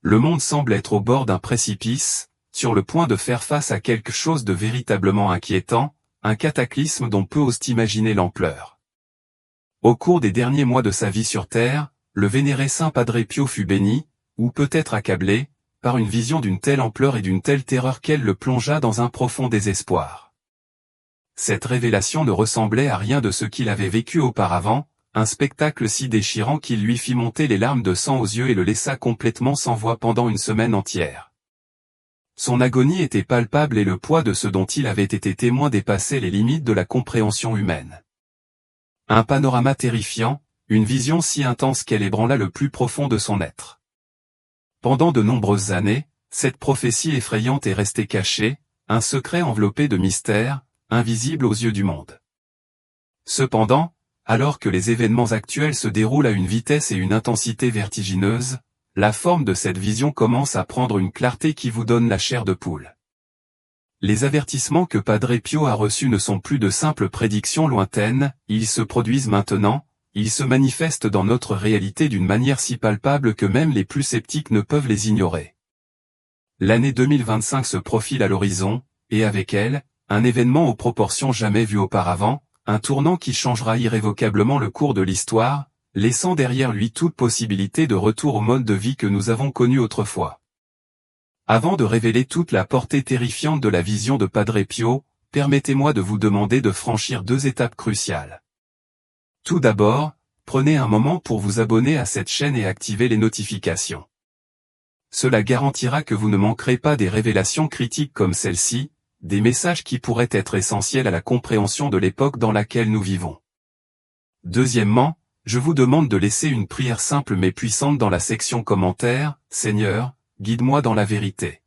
Le monde semble être au bord d'un précipice, sur le point de faire face à quelque chose de véritablement inquiétant, un cataclysme dont peu osent imaginer l'ampleur. Au cours des derniers mois de sa vie sur Terre, le vénéré Saint Padre Pio fut béni, ou peut-être accablé, par une vision d'une telle ampleur et d'une telle terreur qu'elle le plongea dans un profond désespoir. Cette révélation ne ressemblait à rien de ce qu'il avait vécu auparavant, un spectacle si déchirant qu'il lui fit monter les larmes de sang aux yeux et le laissa complètement sans voix pendant une semaine entière. Son agonie était palpable et le poids de ce dont il avait été témoin dépassait les limites de la compréhension humaine. Un panorama terrifiant, une vision si intense qu'elle ébranla le plus profond de son être. Pendant de nombreuses années, cette prophétie effrayante est restée cachée, un secret enveloppé de mystère, invisible aux yeux du monde. Cependant, alors que les événements actuels se déroulent à une vitesse et une intensité vertigineuses, la forme de cette vision commence à prendre une clarté qui vous donne la chair de poule. Les avertissements que Padre Pio a reçus ne sont plus de simples prédictions lointaines, ils se produisent maintenant, ils se manifestent dans notre réalité d'une manière si palpable que même les plus sceptiques ne peuvent les ignorer. L'année 2025 se profile à l'horizon, et avec elle, un événement aux proportions jamais vues auparavant, un tournant qui changera irrévocablement le cours de l'histoire, laissant derrière lui toute possibilité de retour au mode de vie que nous avons connu autrefois. Avant de révéler toute la portée terrifiante de la vision de Padre Pio, permettez-moi de vous demander de franchir 2 étapes cruciales. Tout d'abord, prenez un moment pour vous abonner à cette chaîne et activer les notifications. Cela garantira que vous ne manquerez pas des révélations critiques comme celle-ci, des messages qui pourraient être essentiels à la compréhension de l'époque dans laquelle nous vivons. Deuxièmement, je vous demande de laisser une prière simple mais puissante dans la section commentaires, « Seigneur, guide-moi dans la vérité ».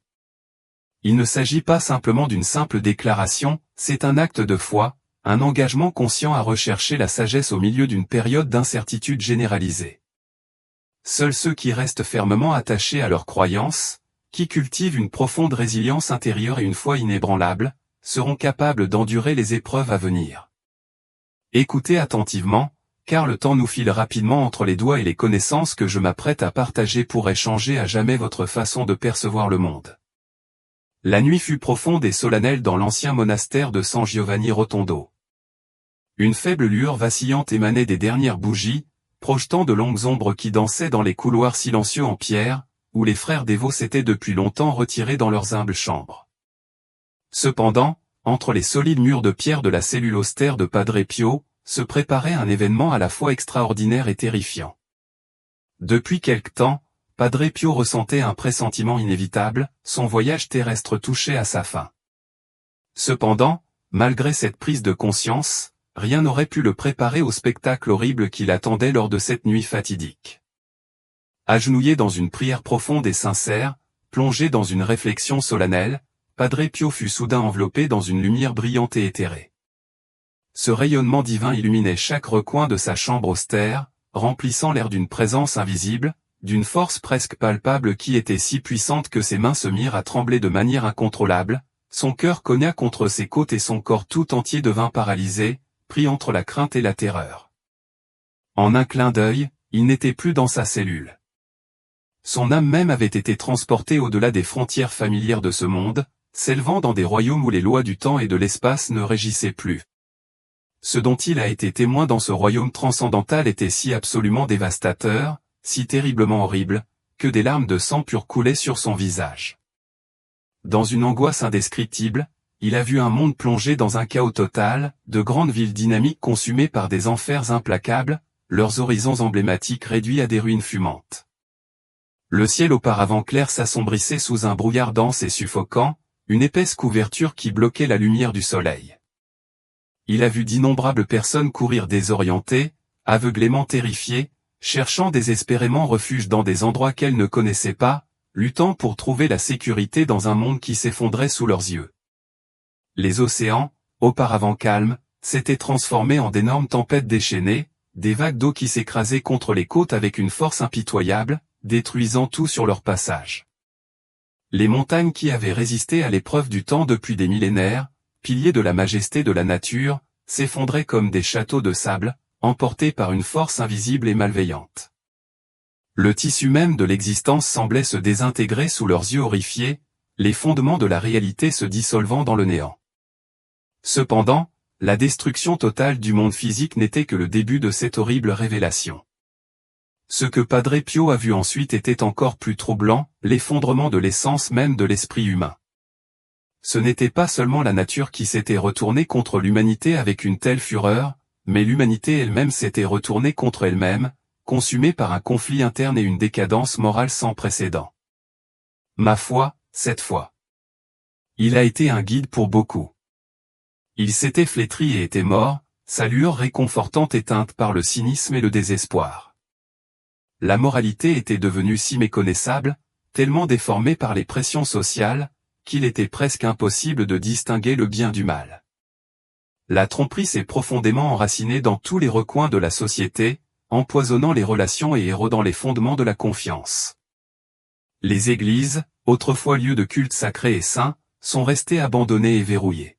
Il ne s'agit pas simplement d'une simple déclaration, c'est un acte de foi, un engagement conscient à rechercher la sagesse au milieu d'une période d'incertitude généralisée. Seuls ceux qui restent fermement attachés à leurs croyances, qui cultivent une profonde résilience intérieure et une foi inébranlable, seront capables d'endurer les épreuves à venir. Écoutez attentivement, car le temps nous file rapidement entre les doigts et les connaissances que je m'apprête à partager pourraient changer à jamais votre façon de percevoir le monde. La nuit fut profonde et solennelle dans l'ancien monastère de San Giovanni Rotondo. Une faible lueur vacillante émanait des dernières bougies, projetant de longues ombres qui dansaient dans les couloirs silencieux en pierre, où les frères dévots s'étaient depuis longtemps retirés dans leurs humbles chambres. Cependant, entre les solides murs de pierre de la cellule austère de Padre Pio, se préparait un événement à la fois extraordinaire et terrifiant. Depuis quelque temps, Padre Pio ressentait un pressentiment inévitable, son voyage terrestre touchait à sa fin. Cependant, malgré cette prise de conscience, rien n'aurait pu le préparer au spectacle horrible qui l'attendait lors de cette nuit fatidique. Agenouillé dans une prière profonde et sincère, plongé dans une réflexion solennelle, Padre Pio fut soudain enveloppé dans une lumière brillante et éthérée. Ce rayonnement divin illuminait chaque recoin de sa chambre austère, remplissant l'air d'une présence invisible, d'une force presque palpable qui était si puissante que ses mains se mirent à trembler de manière incontrôlable, son cœur cogna contre ses côtes et son corps tout entier devint paralysé, pris entre la crainte et la terreur. En un clin d'œil, il n'était plus dans sa cellule. Son âme même avait été transportée au-delà des frontières familières de ce monde, s'élevant dans des royaumes où les lois du temps et de l'espace ne régissaient plus. Ce dont il a été témoin dans ce royaume transcendantal était si absolument dévastateur, si terriblement horrible, que des larmes de sang pur coulaient sur son visage. Dans une angoisse indescriptible, il a vu un monde plongé dans un chaos total, de grandes villes dynamiques consumées par des enfers implacables, leurs horizons emblématiques réduits à des ruines fumantes. Le ciel auparavant clair s'assombrissait sous un brouillard dense et suffocant, une épaisse couverture qui bloquait la lumière du soleil. Il a vu d'innombrables personnes courir désorientées, aveuglément terrifiées, cherchant désespérément refuge dans des endroits qu'elles ne connaissaient pas, luttant pour trouver la sécurité dans un monde qui s'effondrait sous leurs yeux. Les océans, auparavant calmes, s'étaient transformés en d'énormes tempêtes déchaînées, des vagues d'eau qui s'écrasaient contre les côtes avec une force impitoyable, détruisant tout sur leur passage. Les montagnes qui avaient résisté à l'épreuve du temps depuis des millénaires, piliers de la majesté de la nature, s'effondraient comme des châteaux de sable, emportés par une force invisible et malveillante. Le tissu même de l'existence semblait se désintégrer sous leurs yeux horrifiés, les fondements de la réalité se dissolvant dans le néant. Cependant, la destruction totale du monde physique n'était que le début de cette horrible révélation. Ce que Padre Pio a vu ensuite était encore plus troublant, l'effondrement de l'essence même de l'esprit humain. Ce n'était pas seulement la nature qui s'était retournée contre l'humanité avec une telle fureur, mais l'humanité elle-même s'était retournée contre elle-même, consumée par un conflit interne et une décadence morale sans précédent. Ma foi, cette fois. Il a été un guide pour beaucoup. Il s'était flétri et était mort, sa lueur réconfortante éteinte par le cynisme et le désespoir. La moralité était devenue si méconnaissable, tellement déformée par les pressions sociales, qu'il était presque impossible de distinguer le bien du mal. La tromperie s'est profondément enracinée dans tous les recoins de la société, empoisonnant les relations et érodant les fondements de la confiance. Les églises, autrefois lieux de culte sacré et saint, sont restées abandonnées et verrouillées.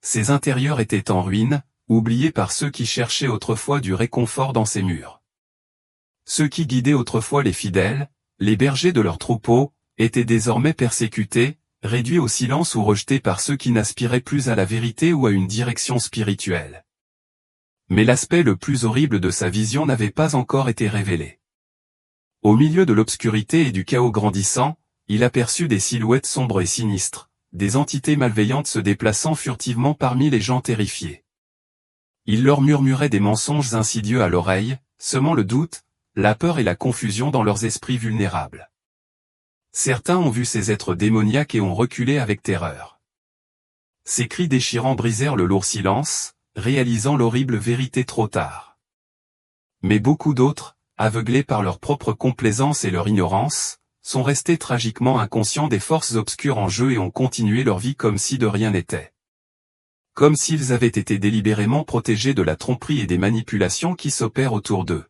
Ses intérieurs étaient en ruine, oubliés par ceux qui cherchaient autrefois du réconfort dans ces murs. Ceux qui guidaient autrefois les fidèles, les bergers de leurs troupeaux, étaient désormais persécutés, réduits au silence ou rejetés par ceux qui n'aspiraient plus à la vérité ou à une direction spirituelle. Mais l'aspect le plus horrible de sa vision n'avait pas encore été révélé. Au milieu de l'obscurité et du chaos grandissant, il aperçut des silhouettes sombres et sinistres, des entités malveillantes se déplaçant furtivement parmi les gens terrifiés. Il leur murmurait des mensonges insidieux à l'oreille, semant le doute, la peur et la confusion dans leurs esprits vulnérables. Certains ont vu ces êtres démoniaques et ont reculé avec terreur. Ces cris déchirants brisèrent le lourd silence, réalisant l'horrible vérité trop tard. Mais beaucoup d'autres, aveuglés par leur propre complaisance et leur ignorance, sont restés tragiquement inconscients des forces obscures en jeu et ont continué leur vie comme si de rien n'était. Comme s'ils avaient été délibérément protégés de la tromperie et des manipulations qui s'opèrent autour d'eux.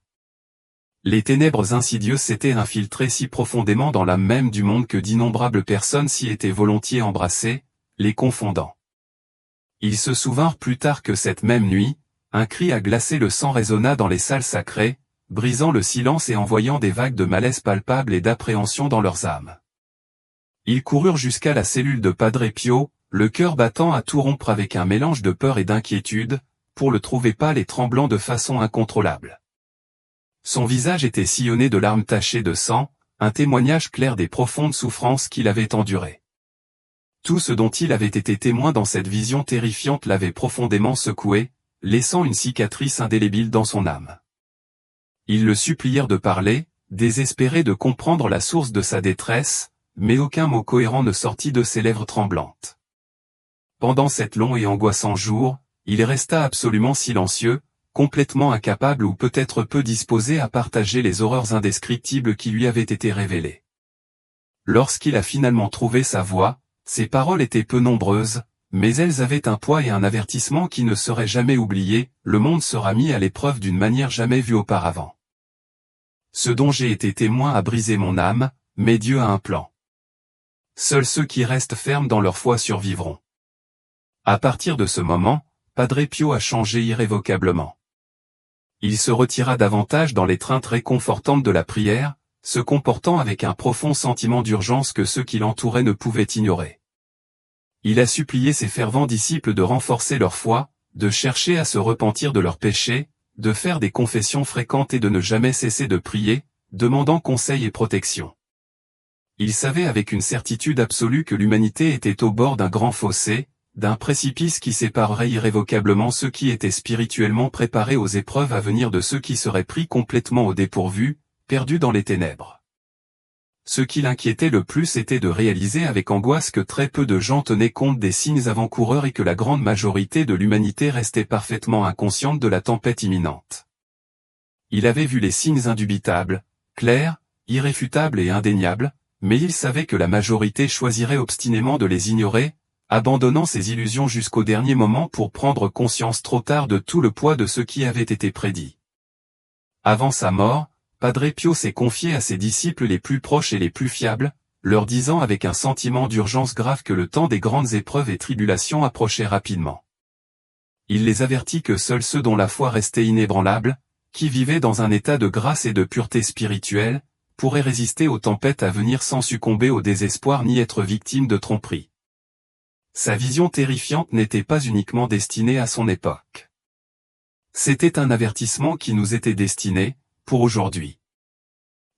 Les ténèbres insidieuses s'étaient infiltrées si profondément dans l'âme même du monde que d'innombrables personnes s'y étaient volontiers embrassées, les confondant. Ils se souvinrent plus tard que cette même nuit, un cri à glacer le sang résonna dans les salles sacrées, brisant le silence et envoyant des vagues de malaise palpables et d'appréhension dans leurs âmes. Ils coururent jusqu'à la cellule de Padre Pio, le cœur battant à tout rompre avec un mélange de peur et d'inquiétude, pour le trouver pâle et tremblant de façon incontrôlable. Son visage était sillonné de larmes tachées de sang, un témoignage clair des profondes souffrances qu'il avait endurées. Tout ce dont il avait été témoin dans cette vision terrifiante l'avait profondément secoué, laissant une cicatrice indélébile dans son âme. Ils le supplièrent de parler, désespérés de comprendre la source de sa détresse, mais aucun mot cohérent ne sortit de ses lèvres tremblantes. Pendant cet long et angoissant jour, il resta absolument silencieux, complètement incapable ou peut-être peu disposé à partager les horreurs indescriptibles qui lui avaient été révélées. Lorsqu'il a finalement trouvé sa voix, ses paroles étaient peu nombreuses, mais elles avaient un poids et un avertissement qui ne seraient jamais oubliés, le monde sera mis à l'épreuve d'une manière jamais vue auparavant. Ce dont j'ai été témoin a brisé mon âme, mais Dieu a un plan. Seuls ceux qui restent fermes dans leur foi survivront. À partir de ce moment, Padre Pio a changé irrévocablement. Il se retira davantage dans l'étreinte réconfortante de la prière, se comportant avec un profond sentiment d'urgence que ceux qui l'entouraient ne pouvaient ignorer. Il a supplié ses fervents disciples de renforcer leur foi, de chercher à se repentir de leurs péchés, de faire des confessions fréquentes et de ne jamais cesser de prier, demandant conseil et protection. Il savait avec une certitude absolue que l'humanité était au bord d'un grand fossé, d'un précipice qui séparerait irrévocablement ceux qui étaient spirituellement préparés aux épreuves à venir de ceux qui seraient pris complètement au dépourvu, perdus dans les ténèbres. Ce qui l'inquiétait le plus était de réaliser avec angoisse que très peu de gens tenaient compte des signes avant-coureurs et que la grande majorité de l'humanité restait parfaitement inconsciente de la tempête imminente. Il avait vu les signes indubitables, clairs, irréfutables et indéniables, mais il savait que la majorité choisirait obstinément de les ignorer, abandonnant ses illusions jusqu'au dernier moment pour prendre conscience trop tard de tout le poids de ce qui avait été prédit. Avant sa mort, Padre Pio s'est confié à ses disciples les plus proches et les plus fiables, leur disant avec un sentiment d'urgence grave que le temps des grandes épreuves et tribulations approchait rapidement. Il les avertit que seuls ceux dont la foi restait inébranlable, qui vivait dans un état de grâce et de pureté spirituelle, pourrait résister aux tempêtes à venir sans succomber au désespoir ni être victime de tromperie. Sa vision terrifiante n'était pas uniquement destinée à son époque. C'était un avertissement qui nous était destiné, pour aujourd'hui.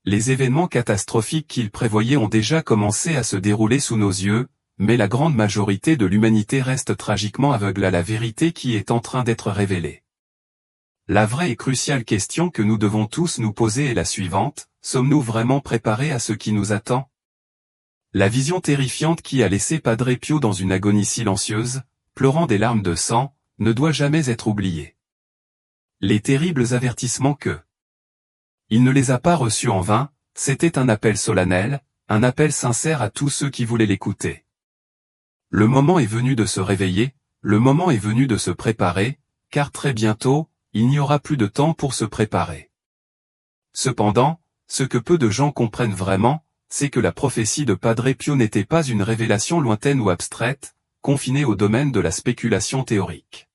Les événements catastrophiques qu'il prévoyait ont déjà commencé à se dérouler sous nos yeux, mais la grande majorité de l'humanité reste tragiquement aveugle à la vérité qui est en train d'être révélée. La vraie et cruciale question que nous devons tous nous poser est la suivante: sommes-nous vraiment préparés à ce qui nous attend? La vision terrifiante qui a laissé Padre Pio dans une agonie silencieuse, pleurant des larmes de sang, ne doit jamais être oubliée. Les terribles avertissements que il ne les a pas reçus en vain, c'était un appel solennel, un appel sincère à tous ceux qui voulaient l'écouter. Le moment est venu de se réveiller, le moment est venu de se préparer, car très bientôt, il n'y aura plus de temps pour se préparer. Cependant, ce que peu de gens comprennent vraiment, c'est que la prophétie de Padre Pio n'était pas une révélation lointaine ou abstraite, confinée au domaine de la spéculation théorique.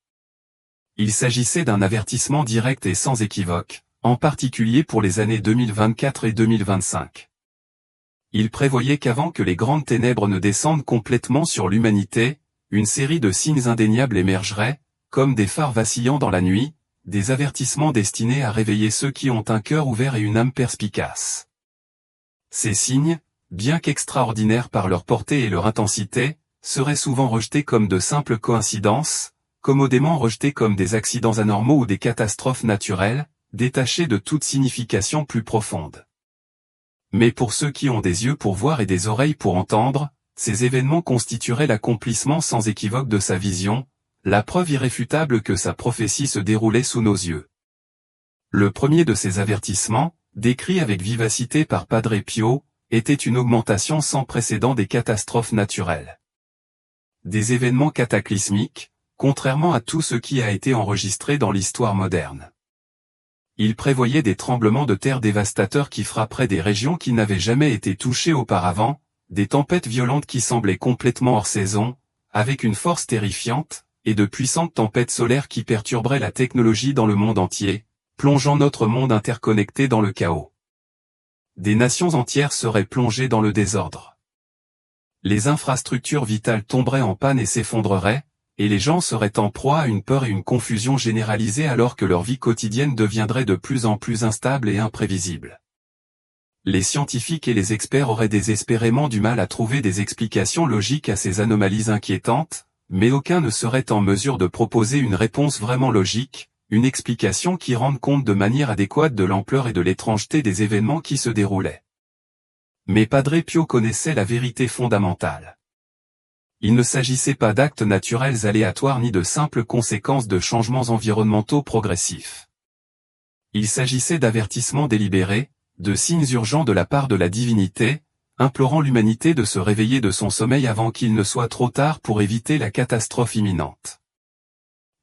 Il s'agissait d'un avertissement direct et sans équivoque, en particulier pour les années 2024 et 2025. Il prévoyait qu'avant que les grandes ténèbres ne descendent complètement sur l'humanité, une série de signes indéniables émergerait, comme des phares vacillants dans la nuit, des avertissements destinés à réveiller ceux qui ont un cœur ouvert et une âme perspicace. Ces signes, bien qu'extraordinaires par leur portée et leur intensité, seraient souvent rejetés comme de simples coïncidences, commodément rejetés comme des accidents anormaux ou des catastrophes naturelles, détachés de toute signification plus profonde. Mais pour ceux qui ont des yeux pour voir et des oreilles pour entendre, ces événements constitueraient l'accomplissement sans équivoque de sa vision, la preuve irréfutable que sa prophétie se déroulait sous nos yeux. Le premier de ces avertissements, décrit avec vivacité par Padre Pio, était une augmentation sans précédent des catastrophes naturelles. Des événements cataclysmiques, contrairement à tout ce qui a été enregistré dans l'histoire moderne. Il prévoyait des tremblements de terre dévastateurs qui frapperaient des régions qui n'avaient jamais été touchées auparavant, des tempêtes violentes qui semblaient complètement hors saison, avec une force terrifiante, et de puissantes tempêtes solaires qui perturberaient la technologie dans le monde entier, plongeant notre monde interconnecté dans le chaos. Des nations entières seraient plongées dans le désordre. Les infrastructures vitales tomberaient en panne et s'effondreraient, et les gens seraient en proie à une peur et une confusion généralisée alors que leur vie quotidienne deviendrait de plus en plus instable et imprévisible. Les scientifiques et les experts auraient désespérément du mal à trouver des explications logiques à ces anomalies inquiétantes, mais aucun ne serait en mesure de proposer une réponse vraiment logique, une explication qui rende compte de manière adéquate de l'ampleur et de l'étrangeté des événements qui se déroulaient. Mais Padre Pio connaissait la vérité fondamentale. Il ne s'agissait pas d'actes naturels aléatoires ni de simples conséquences de changements environnementaux progressifs. Il s'agissait d'avertissements délibérés, de signes urgents de la part de la divinité, implorant l'humanité de se réveiller de son sommeil avant qu'il ne soit trop tard pour éviter la catastrophe imminente.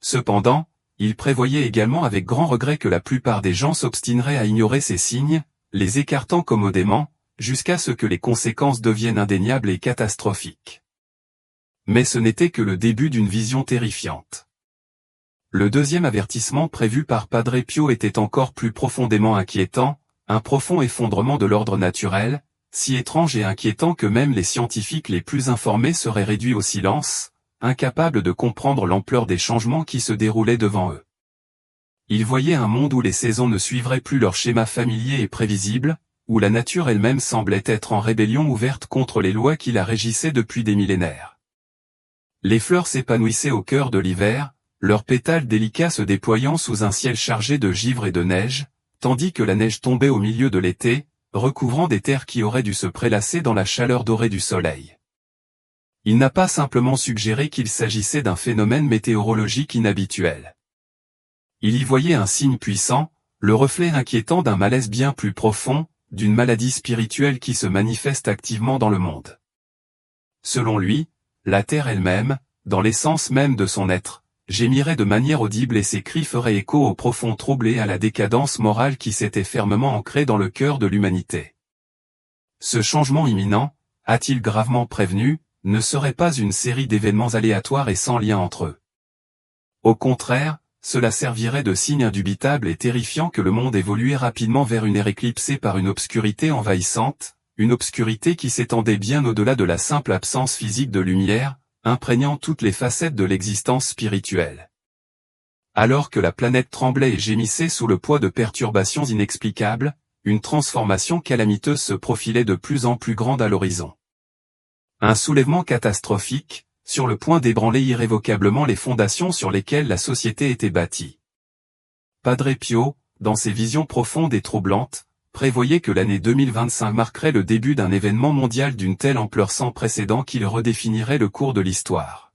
Cependant, il prévoyait également avec grand regret que la plupart des gens s'obstineraient à ignorer ces signes, les écartant commodément, jusqu'à ce que les conséquences deviennent indéniables et catastrophiques. Mais ce n'était que le début d'une vision terrifiante. Le deuxième avertissement prévu par Padre Pio était encore plus profondément inquiétant, un profond effondrement de l'ordre naturel, si étrange et inquiétant que même les scientifiques les plus informés seraient réduits au silence, incapables de comprendre l'ampleur des changements qui se déroulaient devant eux. Ils voyaient un monde où les saisons ne suivraient plus leur schéma familier et prévisible, où la nature elle-même semblait être en rébellion ouverte contre les lois qui la régissaient depuis des millénaires. Les fleurs s'épanouissaient au cœur de l'hiver, leurs pétales délicats se déployant sous un ciel chargé de givre et de neige, tandis que la neige tombait au milieu de l'été, recouvrant des terres qui auraient dû se prélasser dans la chaleur dorée du soleil. Il n'a pas simplement suggéré qu'il s'agissait d'un phénomène météorologique inhabituel. Il y voyait un signe puissant, le reflet inquiétant d'un malaise bien plus profond, d'une maladie spirituelle qui se manifeste activement dans le monde. Selon lui, la terre elle-même, dans l'essence même de son être, gémirait de manière audible et ses cris feraient écho au profond trouble et à la décadence morale qui s'était fermement ancrée dans le cœur de l'humanité. Ce changement imminent, a-t-il gravement prévenu, ne serait pas une série d'événements aléatoires et sans lien entre eux. Au contraire, cela servirait de signe indubitable et terrifiant que le monde évoluait rapidement vers une ère éclipsée par une obscurité envahissante, une obscurité qui s'étendait bien au-delà de la simple absence physique de lumière, imprégnant toutes les facettes de l'existence spirituelle. Alors que la planète tremblait et gémissait sous le poids de perturbations inexplicables, une transformation calamiteuse se profilait de plus en plus grande à l'horizon. Un soulèvement catastrophique, sur le point d'ébranler irrévocablement les fondations sur lesquelles la société était bâtie. Padre Pio, dans ses visions profondes et troublantes, prévoyait que l'année 2025 marquerait le début d'un événement mondial d'une telle ampleur sans précédent qu'il redéfinirait le cours de l'histoire.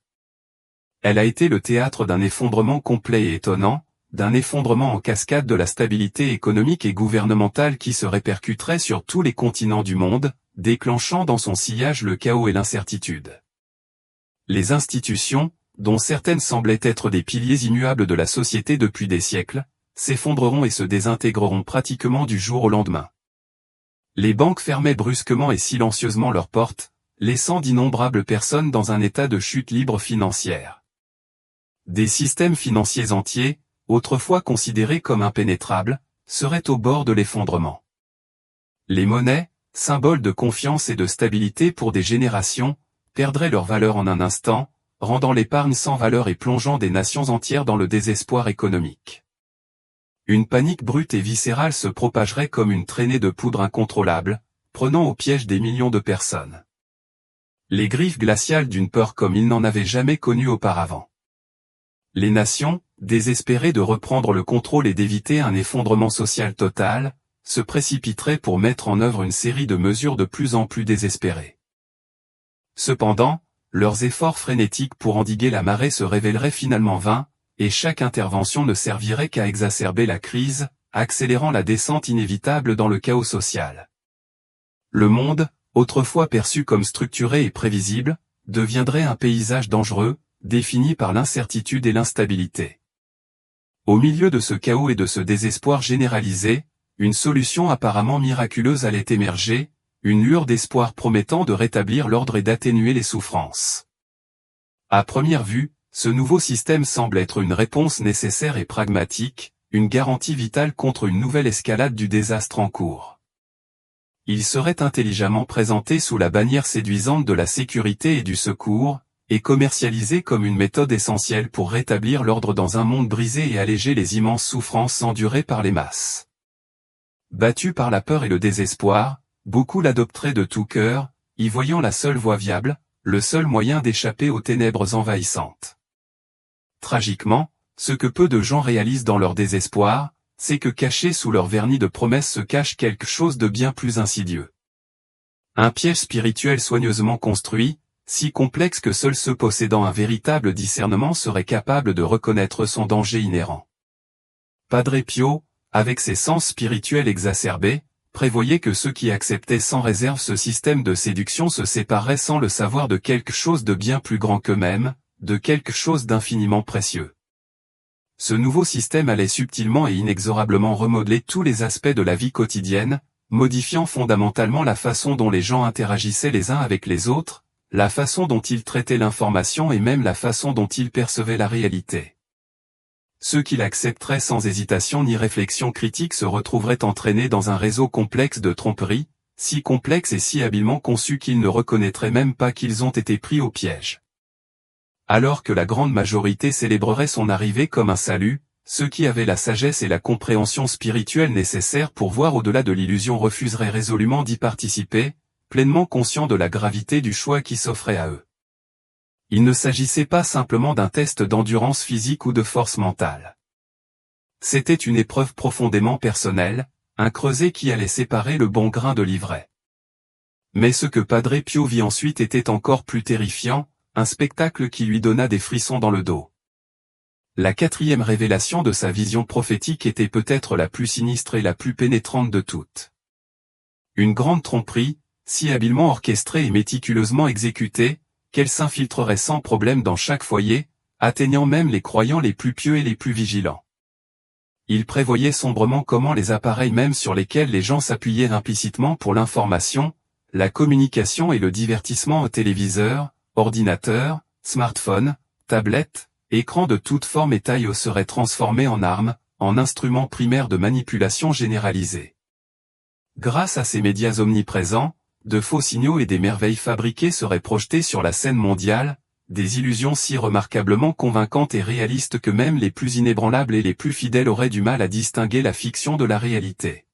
Elle a été le théâtre d'un effondrement complet et étonnant, d'un effondrement en cascade de la stabilité économique et gouvernementale qui se répercuterait sur tous les continents du monde, déclenchant dans son sillage le chaos et l'incertitude. Les institutions, dont certaines semblaient être des piliers immuables de la société depuis des siècles, s'effondreront et se désintégreront pratiquement du jour au lendemain. Les banques fermaient brusquement et silencieusement leurs portes, laissant d'innombrables personnes dans un état de chute libre financière. Des systèmes financiers entiers, autrefois considérés comme impénétrables, seraient au bord de l'effondrement. Les monnaies, symboles de confiance et de stabilité pour des générations, perdraient leur valeur en un instant, rendant l'épargne sans valeur et plongeant des nations entières dans le désespoir économique. Une panique brute et viscérale se propagerait comme une traînée de poudre incontrôlable, prenant au piège des millions de personnes. Les griffes glaciales d'une peur comme il n'en avait jamais connue auparavant. Les nations, désespérées de reprendre le contrôle et d'éviter un effondrement social total, se précipiteraient pour mettre en œuvre une série de mesures de plus en plus désespérées. Cependant, leurs efforts frénétiques pour endiguer la marée se révéleraient finalement vains, et chaque intervention ne servirait qu'à exacerber la crise, accélérant la descente inévitable dans le chaos social. Le monde, autrefois perçu comme structuré et prévisible, deviendrait un paysage dangereux, défini par l'incertitude et l'instabilité. Au milieu de ce chaos et de ce désespoir généralisé, une solution apparemment miraculeuse allait émerger, une lueur d'espoir promettant de rétablir l'ordre et d'atténuer les souffrances. À première vue, ce nouveau système semble être une réponse nécessaire et pragmatique, une garantie vitale contre une nouvelle escalade du désastre en cours. Il serait intelligemment présenté sous la bannière séduisante de la sécurité et du secours, et commercialisé comme une méthode essentielle pour rétablir l'ordre dans un monde brisé et alléger les immenses souffrances endurées par les masses. Battus par la peur et le désespoir, beaucoup l'adopteraient de tout cœur, y voyant la seule voie viable, le seul moyen d'échapper aux ténèbres envahissantes. Tragiquement, ce que peu de gens réalisent dans leur désespoir, c'est que caché sous leur vernis de promesses se cache quelque chose de bien plus insidieux. Un piège spirituel soigneusement construit, si complexe que seuls ceux possédant un véritable discernement seraient capables de reconnaître son danger inhérent. Padre Pio, avec ses sens spirituels exacerbés, prévoyait que ceux qui acceptaient sans réserve ce système de séduction se sépareraient sans le savoir de quelque chose de bien plus grand qu'eux-mêmes, de quelque chose d'infiniment précieux. Ce nouveau système allait subtilement et inexorablement remodeler tous les aspects de la vie quotidienne, modifiant fondamentalement la façon dont les gens interagissaient les uns avec les autres, la façon dont ils traitaient l'information et même la façon dont ils percevaient la réalité. Ceux qui l'accepteraient sans hésitation ni réflexion critique se retrouveraient entraînés dans un réseau complexe de tromperies, si complexe et si habilement conçu qu'ils ne reconnaîtraient même pas qu'ils ont été pris au piège. Alors que la grande majorité célébrerait son arrivée comme un salut, ceux qui avaient la sagesse et la compréhension spirituelle nécessaires pour voir au-delà de l'illusion refuseraient résolument d'y participer, pleinement conscients de la gravité du choix qui s'offrait à eux. Il ne s'agissait pas simplement d'un test d'endurance physique ou de force mentale. C'était une épreuve profondément personnelle, un creuset qui allait séparer le bon grain de l'ivraie. Mais ce que Padre Pio vit ensuite était encore plus terrifiant, un spectacle qui lui donna des frissons dans le dos. La quatrième révélation de sa vision prophétique était peut-être la plus sinistre et la plus pénétrante de toutes. Une grande tromperie, si habilement orchestrée et méticuleusement exécutée, qu'elle s'infiltrerait sans problème dans chaque foyer, atteignant même les croyants les plus pieux et les plus vigilants. Il prévoyait sombrement comment les appareils même sur lesquels les gens s'appuyaient implicitement pour l'information, la communication et le divertissement aux téléviseurs, ordinateurs, smartphones, tablettes, écrans de toute forme et taille seraient transformés en armes, en instruments primaires de manipulation généralisée. Grâce à ces médias omniprésents, de faux signaux et des merveilles fabriquées seraient projetés sur la scène mondiale, des illusions si remarquablement convaincantes et réalistes que même les plus inébranlables et les plus fidèles auraient du mal à distinguer la fiction de la réalité.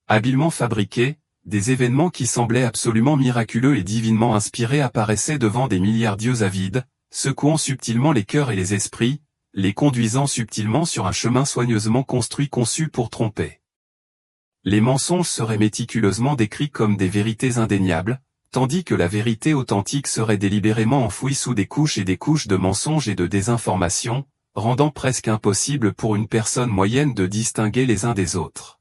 Habilement fabriqués, des événements qui semblaient absolument miraculeux et divinement inspirés apparaissaient devant des milliards d'yeux avides, secouant subtilement les cœurs et les esprits, les conduisant subtilement sur un chemin soigneusement construit conçu pour tromper. Les mensonges seraient méticuleusement décrits comme des vérités indéniables, tandis que la vérité authentique serait délibérément enfouie sous des couches et des couches de mensonges et de désinformation, rendant presque impossible pour une personne moyenne de distinguer les uns des autres.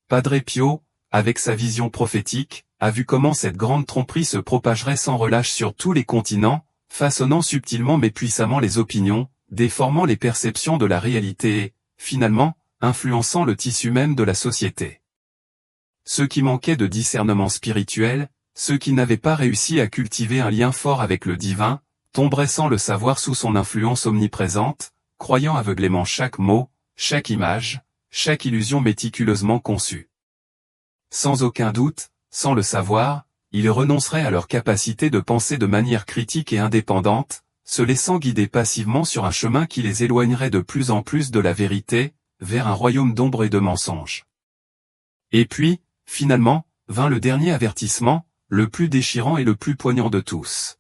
Padre Pio, avec sa vision prophétique, a vu comment cette grande tromperie se propagerait sans relâche sur tous les continents, façonnant subtilement mais puissamment les opinions, déformant les perceptions de la réalité et, finalement, influençant le tissu même de la société. Ceux qui manquaient de discernement spirituel, ceux qui n'avaient pas réussi à cultiver un lien fort avec le divin, tomberaient sans le savoir sous son influence omniprésente, croyant aveuglément chaque mot, chaque image, chaque illusion méticuleusement conçue. Sans aucun doute, sans le savoir, ils renonceraient à leur capacité de penser de manière critique et indépendante, se laissant guider passivement sur un chemin qui les éloignerait de plus en plus de la vérité, vers un royaume d'ombre et de mensonges. Et puis, finalement, vint le dernier avertissement, le plus déchirant et le plus poignant de tous.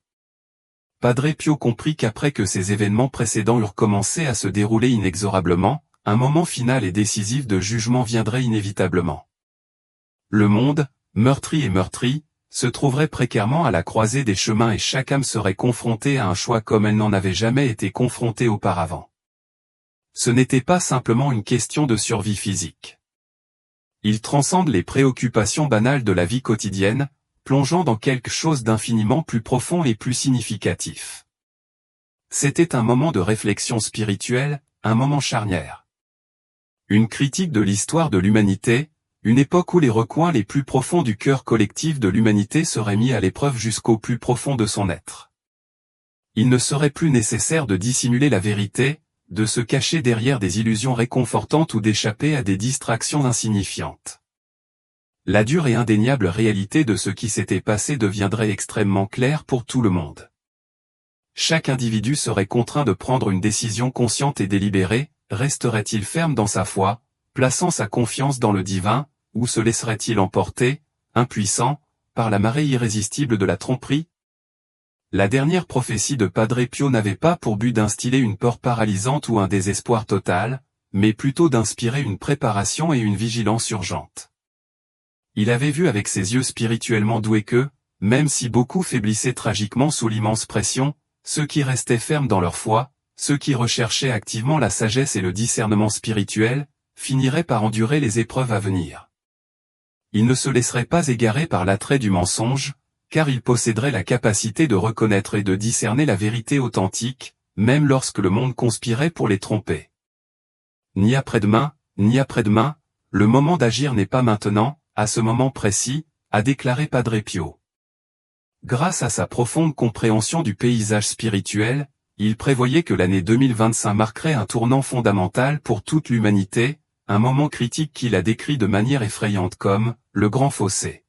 Padre Pio comprit qu'après que ces événements précédents eurent commencé à se dérouler inexorablement, un moment final et décisif de jugement viendrait inévitablement. Le monde, meurtri et meurtri, se trouverait précairement à la croisée des chemins et chaque âme serait confrontée à un choix comme elle n'en avait jamais été confrontée auparavant. Ce n'était pas simplement une question de survie physique. Il transcende les préoccupations banales de la vie quotidienne, plongeant dans quelque chose d'infiniment plus profond et plus significatif. C'était un moment de réflexion spirituelle, un moment charnière. Une critique de l'histoire de l'humanité, une époque où les recoins les plus profonds du cœur collectif de l'humanité seraient mis à l'épreuve jusqu'au plus profond de son être. Il ne serait plus nécessaire de dissimuler la vérité, de se cacher derrière des illusions réconfortantes ou d'échapper à des distractions insignifiantes. La dure et indéniable réalité de ce qui s'était passé deviendrait extrêmement claire pour tout le monde. Chaque individu serait contraint de prendre une décision consciente et délibérée, resterait-il ferme dans sa foi, plaçant sa confiance dans le divin, ou se laisserait-il emporter, impuissant, par la marée irrésistible de la tromperie? La dernière prophétie de Padre Pio n'avait pas pour but d'instiller une peur paralysante ou un désespoir total, mais plutôt d'inspirer une préparation et une vigilance urgente. Il avait vu avec ses yeux spirituellement doués que, même si beaucoup faiblissaient tragiquement sous l'immense pression, ceux qui restaient fermes dans leur foi, ceux qui recherchaient activement la sagesse et le discernement spirituel, finiraient par endurer les épreuves à venir. Ils ne se laisseraient pas égarer par l'attrait du mensonge, car ils posséderaient la capacité de reconnaître et de discerner la vérité authentique, même lorsque le monde conspirait pour les tromper. Ni après-demain, le moment d'agir n'est pas maintenant, à ce moment précis, a déclaré Padre Pio. Grâce à sa profonde compréhension du paysage spirituel, il prévoyait que l'année 2025 marquerait un tournant fondamental pour toute l'humanité, un moment critique qu'il a décrit de manière effrayante comme « le grand fossé ».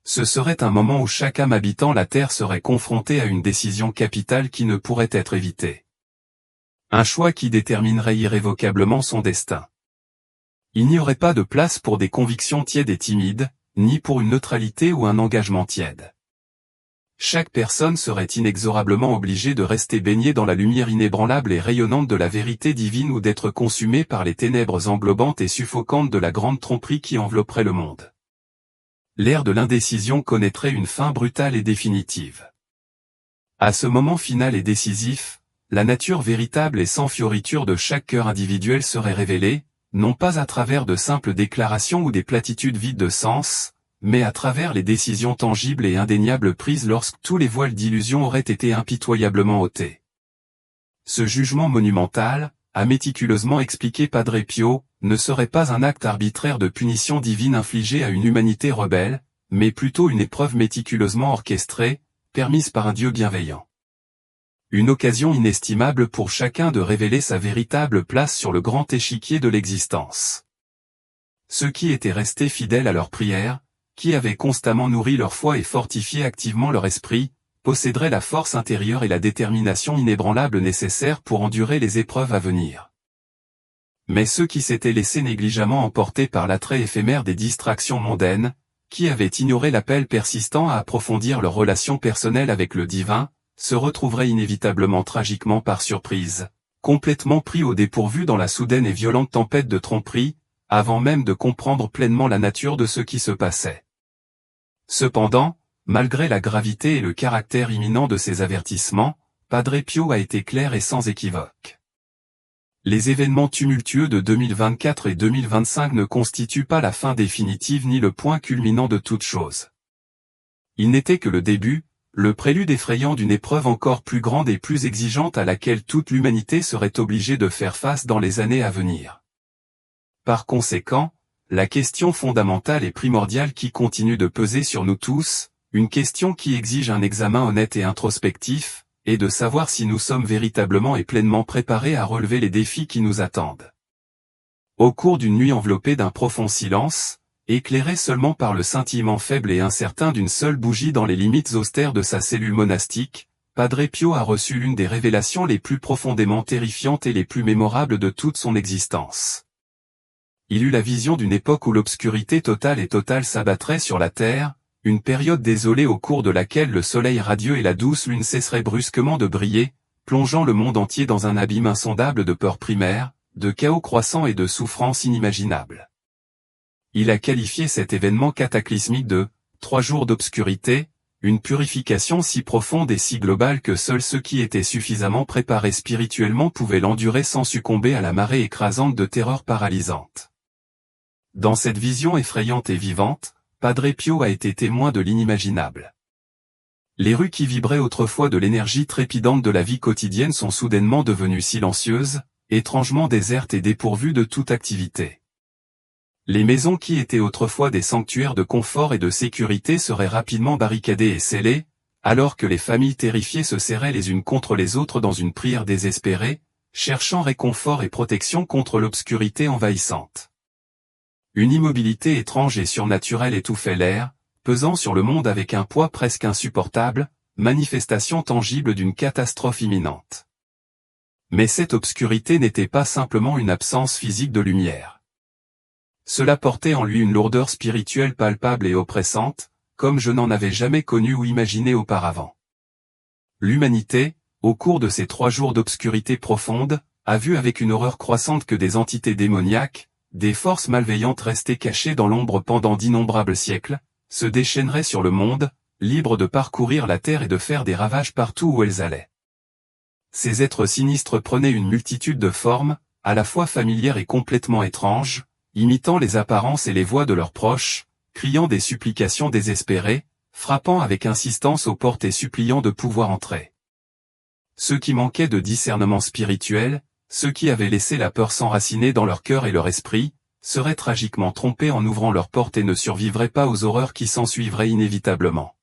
Ce serait un moment où chaque âme habitant la Terre serait confrontée à une décision capitale qui ne pourrait être évitée. Un choix qui déterminerait irrévocablement son destin. Il n'y aurait pas de place pour des convictions tièdes et timides, ni pour une neutralité ou un engagement tiède. Chaque personne serait inexorablement obligée de rester baignée dans la lumière inébranlable et rayonnante de la vérité divine ou d'être consumée par les ténèbres englobantes et suffocantes de la grande tromperie qui envelopperait le monde. L'ère de l'indécision connaîtrait une fin brutale et définitive. À ce moment final et décisif, la nature véritable et sans fioriture de chaque cœur individuel serait révélée, non pas à travers de simples déclarations ou des platitudes vides de sens, mais à travers les décisions tangibles et indéniables prises lorsque tous les voiles d'illusion auraient été impitoyablement ôtés. Ce jugement monumental, a méticuleusement expliqué Padre Pio, ne serait pas un acte arbitraire de punition divine infligé à une humanité rebelle, mais plutôt une épreuve méticuleusement orchestrée, permise par un Dieu bienveillant. Une occasion inestimable pour chacun de révéler sa véritable place sur le grand échiquier de l'existence. Ceux qui étaient restés fidèles à leurs prières, qui avaient constamment nourri leur foi et fortifié activement leur esprit, posséderaient la force intérieure et la détermination inébranlable nécessaires pour endurer les épreuves à venir. Mais ceux qui s'étaient laissés négligemment emporter par l'attrait éphémère des distractions mondaines, qui avaient ignoré l'appel persistant à approfondir leur relation personnelle avec le divin, se retrouveraient inévitablement tragiquement par surprise, complètement pris au dépourvu dans la soudaine et violente tempête de tromperie, avant même de comprendre pleinement la nature de ce qui se passait. Cependant, malgré la gravité et le caractère imminent de ces avertissements, Padre Pio a été clair et sans équivoque. Les événements tumultueux de 2024 et 2025 ne constituent pas la fin définitive ni le point culminant de toute chose. Il n'était que le début, le prélude effrayant d'une épreuve encore plus grande et plus exigeante à laquelle toute l'humanité serait obligée de faire face dans les années à venir. Par conséquent, la question fondamentale et primordiale qui continue de peser sur nous tous, une question qui exige un examen honnête et introspectif, est de savoir si nous sommes véritablement et pleinement préparés à relever les défis qui nous attendent. Au cours d'une nuit enveloppée d'un profond silence, éclairé seulement par le scintillement faible et incertain d'une seule bougie dans les limites austères de sa cellule monastique, Padre Pio a reçu l'une des révélations les plus profondément terrifiantes et les plus mémorables de toute son existence. Il eut la vision d'une époque où l'obscurité totale s'abattrait sur la terre, une période désolée au cours de laquelle le soleil radieux et la douce lune cesseraient brusquement de briller, plongeant le monde entier dans un abîme insondable de peur primaire, de chaos croissant et de souffrance inimaginable. Il a qualifié cet événement cataclysmique de « 3 jours d'obscurité », une purification si profonde et si globale que seuls ceux qui étaient suffisamment préparés spirituellement pouvaient l'endurer sans succomber à la marée écrasante de terreur paralysante. Dans cette vision effrayante et vivante, Padre Pio a été témoin de l'inimaginable. Les rues qui vibraient autrefois de l'énergie trépidante de la vie quotidienne sont soudainement devenues silencieuses, étrangement désertes et dépourvues de toute activité. Les maisons qui étaient autrefois des sanctuaires de confort et de sécurité seraient rapidement barricadées et scellées, alors que les familles terrifiées se serraient les unes contre les autres dans une prière désespérée, cherchant réconfort et protection contre l'obscurité envahissante. Une immobilité étrange et surnaturelle étouffait l'air, pesant sur le monde avec un poids presque insupportable, manifestation tangible d'une catastrophe imminente. Mais cette obscurité n'était pas simplement une absence physique de lumière. Cela portait en lui une lourdeur spirituelle palpable et oppressante, comme je n'en avais jamais connu ou imaginé auparavant. L'humanité, au cours de ces 3 jours d'obscurité profonde, a vu avec une horreur croissante que des entités démoniaques, des forces malveillantes restées cachées dans l'ombre pendant d'innombrables siècles, se déchaîneraient sur le monde, libres de parcourir la terre et de faire des ravages partout où elles allaient. Ces êtres sinistres prenaient une multitude de formes, à la fois familières et complètement étranges, imitant les apparences et les voix de leurs proches, criant des supplications désespérées, frappant avec insistance aux portes et suppliant de pouvoir entrer. Ceux qui manquaient de discernement spirituel, ceux qui avaient laissé la peur s'enraciner dans leur cœur et leur esprit, seraient tragiquement trompés en ouvrant leurs portes et ne survivraient pas aux horreurs qui s'ensuivraient inévitablement.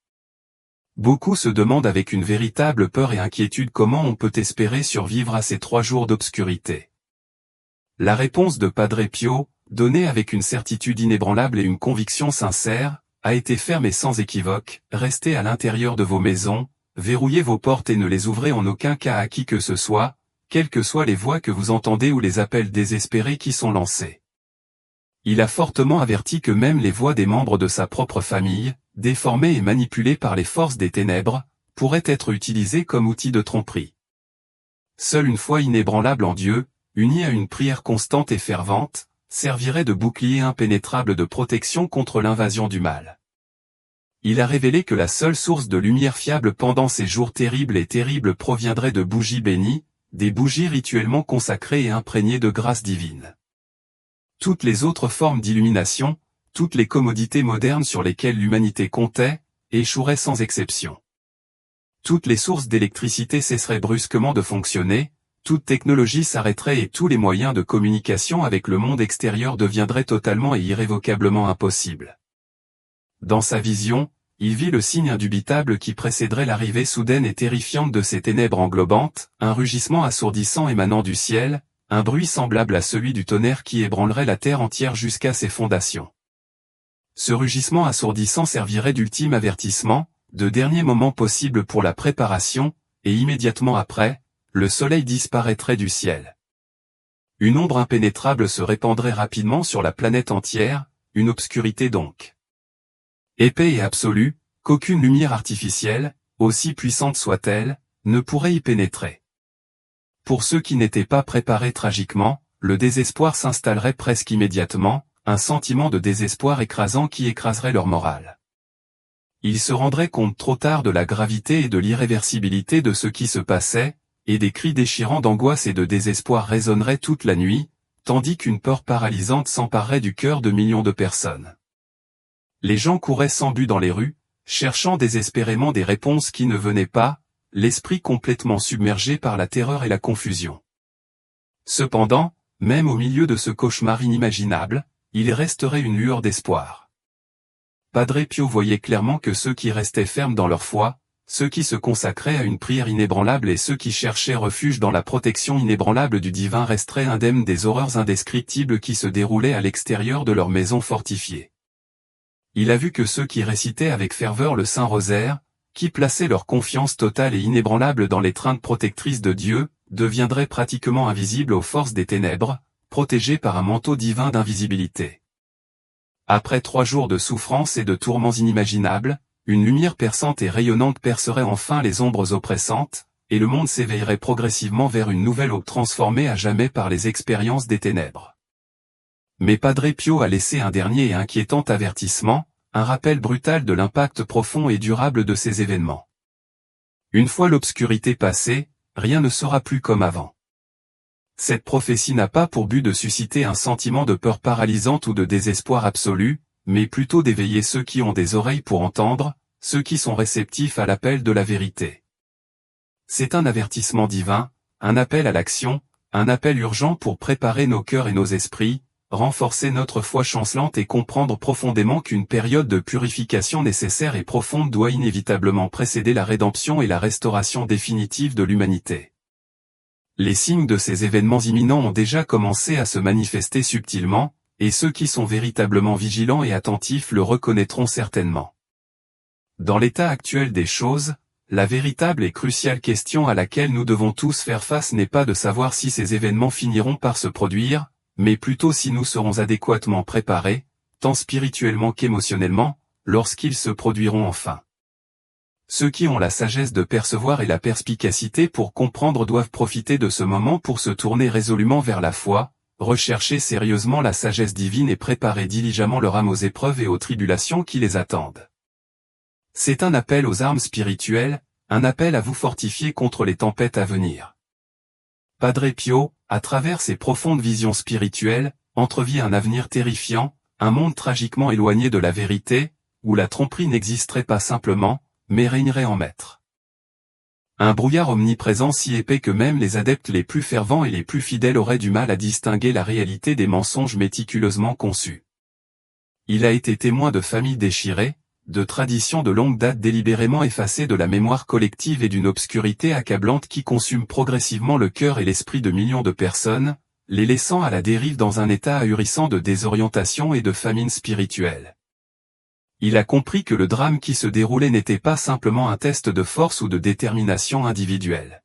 Beaucoup se demandent avec une véritable peur et inquiétude comment on peut espérer survivre à ces 3 jours d'obscurité. La réponse de Padre Pio, donnée avec une certitude inébranlable et une conviction sincère, a été ferme et sans équivoque: restez à l'intérieur de vos maisons, verrouillez vos portes et ne les ouvrez en aucun cas à qui que ce soit, quelles que soient les voix que vous entendez ou les appels désespérés qui sont lancés. Il a fortement averti que même les voix des membres de sa propre famille, déformées et manipulées par les forces des ténèbres, pourraient être utilisées comme outils de tromperie. Seule une foi inébranlable en Dieu, unie à une prière constante et fervente, servirait de bouclier impénétrable de protection contre l'invasion du mal. Il a révélé que la seule source de lumière fiable pendant ces jours terribles et terribles proviendrait de bougies bénies, des bougies rituellement consacrées et imprégnées de grâce divine. Toutes les autres formes d'illumination, toutes les commodités modernes sur lesquelles l'humanité comptait, échoueraient sans exception. Toutes les sources d'électricité cesseraient brusquement de fonctionner, toute technologie s'arrêterait et tous les moyens de communication avec le monde extérieur deviendraient totalement et irrévocablement impossibles. Dans sa vision, il vit le signe indubitable qui précéderait l'arrivée soudaine et terrifiante de ces ténèbres englobantes, un rugissement assourdissant émanant du ciel, un bruit semblable à celui du tonnerre qui ébranlerait la terre entière jusqu'à ses fondations. Ce rugissement assourdissant servirait d'ultime avertissement, de dernier moment possible pour la préparation, et immédiatement après, le soleil disparaîtrait du ciel. Une ombre impénétrable se répandrait rapidement sur la planète entière, une obscurité donc épais et absolue, qu'aucune lumière artificielle, aussi puissante soit-elle, ne pourrait y pénétrer. Pour ceux qui n'étaient pas préparés tragiquement, le désespoir s'installerait presque immédiatement, un sentiment de désespoir écrasant qui écraserait leur morale. Ils se rendraient compte trop tard de la gravité et de l'irréversibilité de ce qui se passait, et des cris déchirants d'angoisse et de désespoir résonneraient toute la nuit, tandis qu'une peur paralysante s'emparerait du cœur de millions de personnes. Les gens couraient sans but dans les rues, cherchant désespérément des réponses qui ne venaient pas, l'esprit complètement submergé par la terreur et la confusion. Cependant, même au milieu de ce cauchemar inimaginable, il resterait une lueur d'espoir. Padre Pio voyait clairement que ceux qui restaient fermes dans leur foi, ceux qui se consacraient à une prière inébranlable et ceux qui cherchaient refuge dans la protection inébranlable du divin resteraient indemnes des horreurs indescriptibles qui se déroulaient à l'extérieur de leur maison fortifiée. Il a vu que ceux qui récitaient avec ferveur le Saint-Rosaire, qui plaçaient leur confiance totale et inébranlable dans l'étreinte protectrice de Dieu, deviendraient pratiquement invisibles aux forces des ténèbres, protégés par un manteau divin d'invisibilité. Après 3 jours de souffrance et de tourments inimaginables, une lumière perçante et rayonnante percerait enfin les ombres oppressantes, et le monde s'éveillerait progressivement vers une nouvelle aube transformée à jamais par les expériences des ténèbres. Mais Padre Pio a laissé un dernier et inquiétant avertissement, un rappel brutal de l'impact profond et durable de ces événements. Une fois l'obscurité passée, rien ne sera plus comme avant. Cette prophétie n'a pas pour but de susciter un sentiment de peur paralysante ou de désespoir absolu, mais plutôt d'éveiller ceux qui ont des oreilles pour entendre, ceux qui sont réceptifs à l'appel de la vérité. C'est un avertissement divin, un appel à l'action, un appel urgent pour préparer nos cœurs et nos esprits, renforcer notre foi chancelante et comprendre profondément qu'une période de purification nécessaire et profonde doit inévitablement précéder la rédemption et la restauration définitive de l'humanité. Les signes de ces événements imminents ont déjà commencé à se manifester subtilement, et ceux qui sont véritablement vigilants et attentifs le reconnaîtront certainement. Dans l'état actuel des choses, la véritable et cruciale question à laquelle nous devons tous faire face n'est pas de savoir si ces événements finiront par se produire, mais plutôt si nous serons adéquatement préparés, tant spirituellement qu'émotionnellement, lorsqu'ils se produiront enfin. Ceux qui ont la sagesse de percevoir et la perspicacité pour comprendre doivent profiter de ce moment pour se tourner résolument vers la foi, rechercher sérieusement la sagesse divine et préparer diligemment leur âme aux épreuves et aux tribulations qui les attendent. C'est un appel aux armes spirituelles, un appel à vous fortifier contre les tempêtes à venir. Padre Pio, à travers ses profondes visions spirituelles, entrevit un avenir terrifiant, un monde tragiquement éloigné de la vérité, où la tromperie n'existerait pas simplement, mais régnerait en maître. Un brouillard omniprésent si épais que même les adeptes les plus fervents et les plus fidèles auraient du mal à distinguer la réalité des mensonges méticuleusement conçus. Il a été témoin de familles déchirées, de traditions de longue date délibérément effacées de la mémoire collective et d'une obscurité accablante qui consume progressivement le cœur et l'esprit de millions de personnes, les laissant à la dérive dans un état ahurissant de désorientation et de famine spirituelle. Il a compris que le drame qui se déroulait n'était pas simplement un test de force ou de détermination individuelle.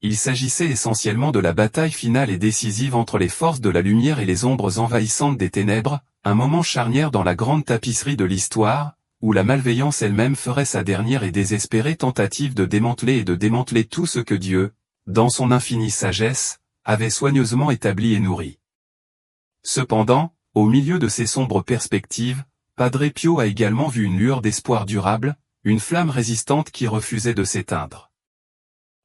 Il s'agissait essentiellement de la bataille finale et décisive entre les forces de la lumière et les ombres envahissantes des ténèbres, un moment charnière dans la grande tapisserie de l'histoire, où la malveillance elle-même ferait sa dernière et désespérée tentative de démanteler tout ce que Dieu, dans son infinie sagesse, avait soigneusement établi et nourri. Cependant, au milieu de ces sombres perspectives, Padre Pio a également vu une lueur d'espoir durable, une flamme résistante qui refusait de s'éteindre.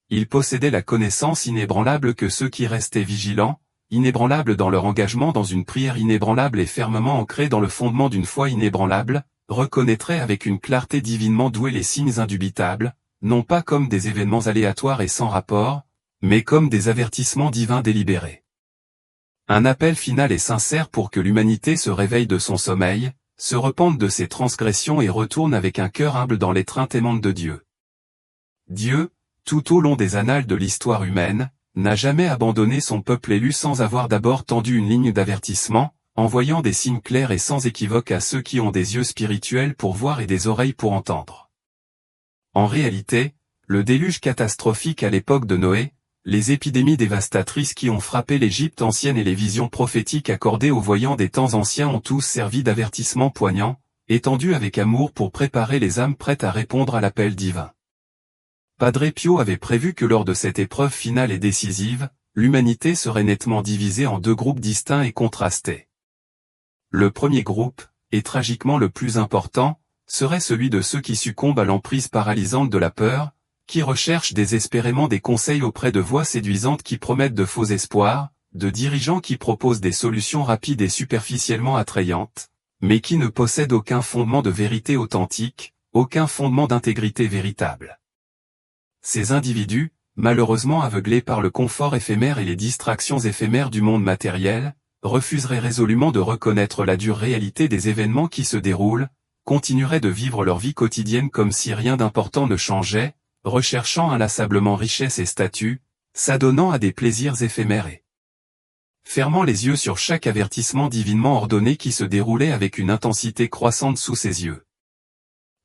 Il possédait la connaissance inébranlable que ceux qui restaient vigilants, inébranlables dans leur engagement dans une prière inébranlable et fermement ancrés dans le fondement d'une foi inébranlable, reconnaîtraient avec une clarté divinement douée les signes indubitables, non pas comme des événements aléatoires et sans rapport, mais comme des avertissements divins délibérés. Un appel final et sincère pour que l'humanité se réveille de son sommeil, se repentent de ses transgressions et retournent avec un cœur humble dans l'étreinte aimante de Dieu. Dieu, tout au long des annales de l'histoire humaine, n'a jamais abandonné son peuple élu sans avoir d'abord tendu une ligne d'avertissement, envoyant des signes clairs et sans équivoque à ceux qui ont des yeux spirituels pour voir et des oreilles pour entendre. En réalité, le déluge catastrophique à l'époque de Noé, les épidémies dévastatrices qui ont frappé l'Égypte ancienne et les visions prophétiques accordées aux voyants des temps anciens ont tous servi d'avertissement poignant, étendu avec amour pour préparer les âmes prêtes à répondre à l'appel divin. Padre Pio avait prévu que lors de cette épreuve finale et décisive, l'humanité serait nettement divisée en deux groupes distincts et contrastés. Le premier groupe, et tragiquement le plus important, serait celui de ceux qui succombent à l'emprise paralysante de la peur, qui recherchent désespérément des conseils auprès de voix séduisantes qui promettent de faux espoirs, de dirigeants qui proposent des solutions rapides et superficiellement attrayantes, mais qui ne possèdent aucun fondement de vérité authentique, aucun fondement d'intégrité véritable. Ces individus, malheureusement aveuglés par le confort éphémère et les distractions éphémères du monde matériel, refuseraient résolument de reconnaître la dure réalité des événements qui se déroulent, continueraient de vivre leur vie quotidienne comme si rien d'important ne changeait, recherchant inlassablement richesse et statut, s'adonnant à des plaisirs éphémères et fermant les yeux sur chaque avertissement divinement ordonné qui se déroulait avec une intensité croissante sous ses yeux.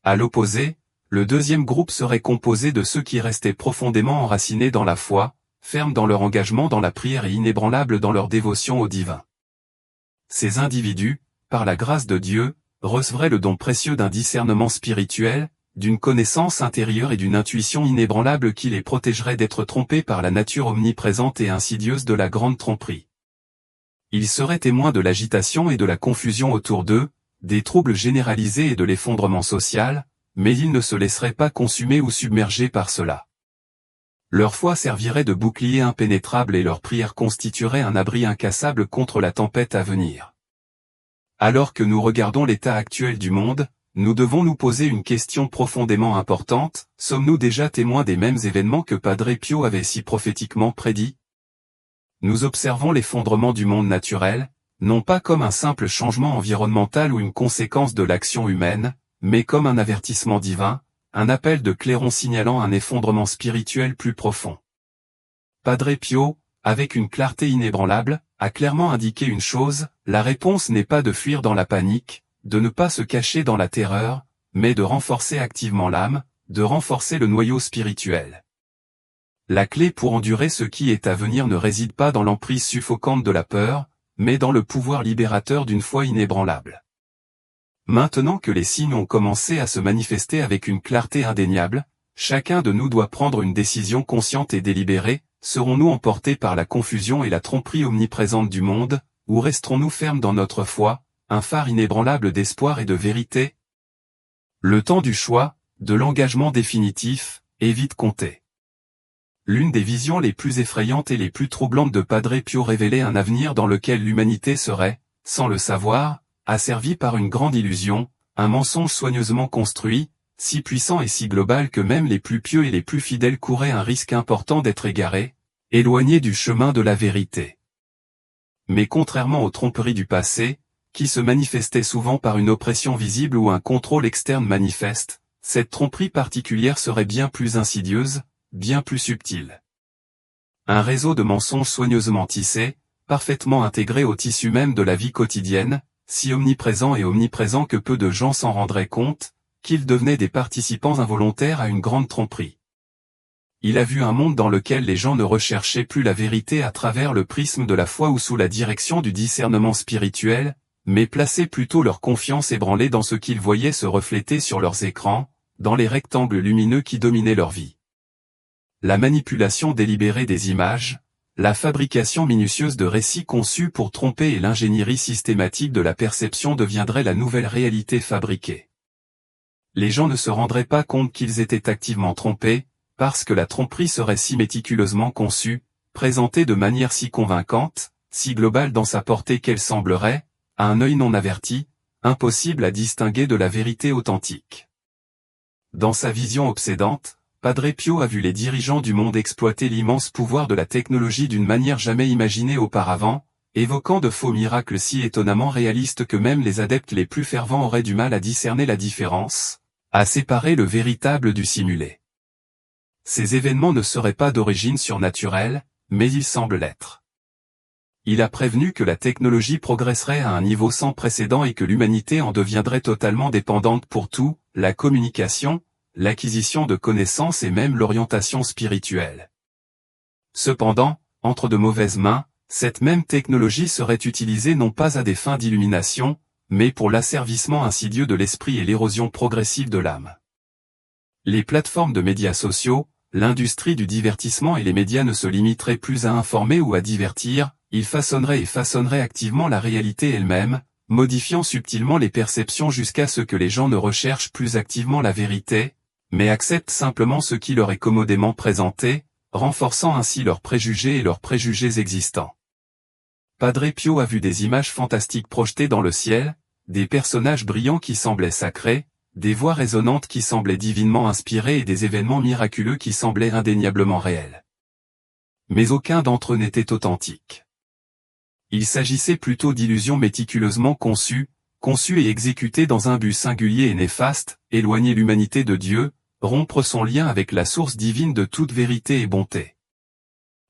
À l'opposé, le deuxième groupe serait composé de ceux qui restaient profondément enracinés dans la foi, fermes dans leur engagement dans la prière et inébranlables dans leur dévotion au divin. Ces individus, par la grâce de Dieu, recevraient le don précieux d'un discernement spirituel, d'une connaissance intérieure et d'une intuition inébranlable qui les protégerait d'être trompés par la nature omniprésente et insidieuse de la grande tromperie. Ils seraient témoins de l'agitation et de la confusion autour d'eux, des troubles généralisés et de l'effondrement social, mais ils ne se laisseraient pas consumer ou submerger par cela. Leur foi servirait de bouclier impénétrable et leur prière constituerait un abri incassable contre la tempête à venir. Alors que nous regardons l'état actuel du monde, nous devons nous poser une question profondément importante, sommes-nous déjà témoins des mêmes événements que Padre Pio avait si prophétiquement prédits? Nous observons l'effondrement du monde naturel, non pas comme un simple changement environnemental ou une conséquence de l'action humaine, mais comme un avertissement divin, un appel de clairon signalant un effondrement spirituel plus profond. Padre Pio, avec une clarté inébranlable, a clairement indiqué une chose, la réponse n'est pas de fuir dans la panique, de ne pas se cacher dans la terreur, mais de renforcer activement l'âme, de renforcer le noyau spirituel. La clé pour endurer ce qui est à venir ne réside pas dans l'emprise suffocante de la peur, mais dans le pouvoir libérateur d'une foi inébranlable. Maintenant que les signes ont commencé à se manifester avec une clarté indéniable, chacun de nous doit prendre une décision consciente et délibérée, serons-nous emportés par la confusion et la tromperie omniprésente du monde, ou resterons-nous fermes dans notre foi, un phare inébranlable d'espoir et de vérité? Le temps du choix, de l'engagement définitif, est vite compté. L'une des visions les plus effrayantes et les plus troublantes de Padre Pio révélait un avenir dans lequel l'humanité serait, sans le savoir, asservie par une grande illusion, un mensonge soigneusement construit, si puissant et si global que même les plus pieux et les plus fidèles couraient un risque important d'être égarés, éloignés du chemin de la vérité. Mais contrairement aux tromperies du passé, qui se manifestaient souvent par une oppression visible ou un contrôle externe manifeste, cette tromperie particulière serait bien plus insidieuse, bien plus subtile. Un réseau de mensonges soigneusement tissés, parfaitement intégré au tissu même de la vie quotidienne, si omniprésent et omniprésent que peu de gens s'en rendraient compte, qu'ils devenaient des participants involontaires à une grande tromperie. Il a vu un monde dans lequel les gens ne recherchaient plus la vérité à travers le prisme de la foi ou sous la direction du discernement spirituel, mais plaçaient plutôt leur confiance ébranlée dans ce qu'ils voyaient se refléter sur leurs écrans, dans les rectangles lumineux qui dominaient leur vie. La manipulation délibérée des images, la fabrication minutieuse de récits conçus pour tromper et l'ingénierie systématique de la perception deviendraient la nouvelle réalité fabriquée. Les gens ne se rendraient pas compte qu'ils étaient activement trompés, parce que la tromperie serait si méticuleusement conçue, présentée de manière si convaincante, si globale dans sa portée qu'elle semblerait, à un œil non averti, impossible à distinguer de la vérité authentique. Dans sa vision obsédante, Padre Pio a vu les dirigeants du monde exploiter l'immense pouvoir de la technologie d'une manière jamais imaginée auparavant, évoquant de faux miracles si étonnamment réalistes que même les adeptes les plus fervents auraient du mal à discerner la différence, à séparer le véritable du simulé. Ces événements ne seraient pas d'origine surnaturelle, mais ils semblent l'être. Il a prévenu que la technologie progresserait à un niveau sans précédent et que l'humanité en deviendrait totalement dépendante pour tout, la communication, l'acquisition de connaissances et même l'orientation spirituelle. Cependant, entre de mauvaises mains, cette même technologie serait utilisée non pas à des fins d'illumination, mais pour l'asservissement insidieux de l'esprit et l'érosion progressive de l'âme. Les plateformes de médias sociaux, l'industrie du divertissement et les médias ne se limiteraient plus à informer ou à divertir, ils façonneraient activement la réalité elle-même, modifiant subtilement les perceptions jusqu'à ce que les gens ne recherchent plus activement la vérité, mais acceptent simplement ce qui leur est commodément présenté, renforçant ainsi leurs préjugés et leurs préjugés existants. Padre Pio a vu des images fantastiques projetées dans le ciel, des personnages brillants qui semblaient sacrés, des voix résonnantes qui semblaient divinement inspirées et des événements miraculeux qui semblaient indéniablement réels. Mais aucun d'entre eux n'était authentique. Il s'agissait plutôt d'illusions méticuleusement conçues et exécutées dans un but singulier et néfaste, éloigner l'humanité de Dieu, rompre son lien avec la source divine de toute vérité et bonté.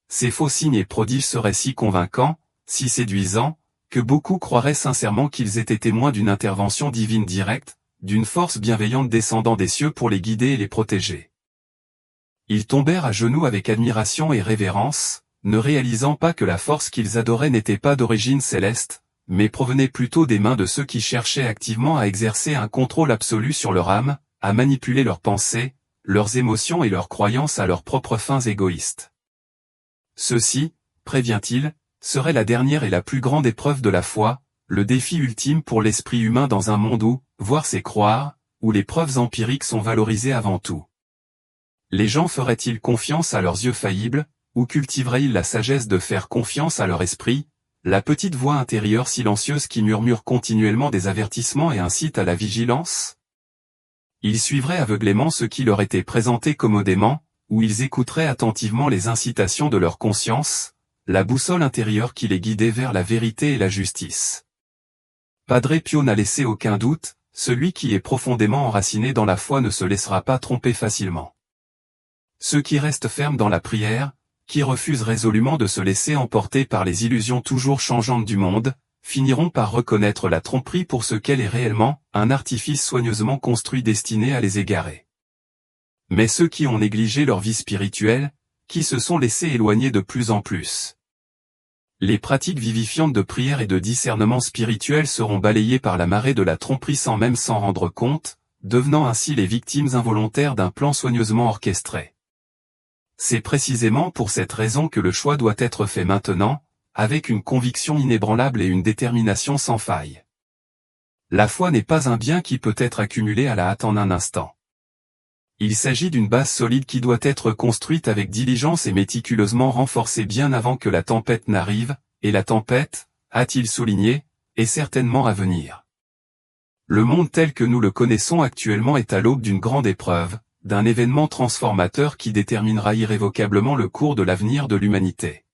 Ces faux signes et prodiges seraient si convaincants, si séduisants, que beaucoup croiraient sincèrement qu'ils étaient témoins d'une intervention divine directe, d'une force bienveillante descendant des cieux pour les guider et les protéger. Ils tombèrent à genoux avec admiration et révérence, ne réalisant pas que la force qu'ils adoraient n'était pas d'origine céleste, mais provenait plutôt des mains de ceux qui cherchaient activement à exercer un contrôle absolu sur leur âme, à manipuler leurs pensées, leurs émotions et leurs croyances à leurs propres fins égoïstes. Ceci, prévient-il, serait la dernière et la plus grande épreuve de la foi, le défi ultime pour l'esprit humain dans un monde où, voir c'est croire, où les preuves empiriques sont valorisées avant tout. Les gens feraient-ils confiance à leurs yeux faillibles, ou cultiveraient-ils la sagesse de faire confiance à leur esprit, la petite voix intérieure silencieuse qui murmure continuellement des avertissements et incite à la vigilance? Ils suivraient aveuglément ce qui leur était présenté commodément, ou ils écouteraient attentivement les incitations de leur conscience, la boussole intérieure qui les guidait vers la vérité et la justice. Padre Pio n'a laissé aucun doute, celui qui est profondément enraciné dans la foi ne se laissera pas tromper facilement. Ceux qui restent fermes dans la prière, qui refusent résolument de se laisser emporter par les illusions toujours changeantes du monde, finiront par reconnaître la tromperie pour ce qu'elle est réellement, un artifice soigneusement construit destiné à les égarer. Mais ceux qui ont négligé leur vie spirituelle, qui se sont laissés éloigner de plus en plus. Les pratiques vivifiantes de prière et de discernement spirituel seront balayées par la marée de la tromperie sans même s'en rendre compte, devenant ainsi les victimes involontaires d'un plan soigneusement orchestré. C'est précisément pour cette raison que le choix doit être fait maintenant, avec une conviction inébranlable et une détermination sans faille. La foi n'est pas un bien qui peut être accumulé à la hâte en un instant. Il s'agit d'une base solide qui doit être construite avec diligence et méticuleusement renforcée bien avant que la tempête n'arrive, et la tempête, a-t-il souligné, est certainement à venir. Le monde tel que nous le connaissons actuellement est à l'aube d'une grande épreuve, d'un événement transformateur qui déterminera irrévocablement le cours de l'avenir de l'humanité.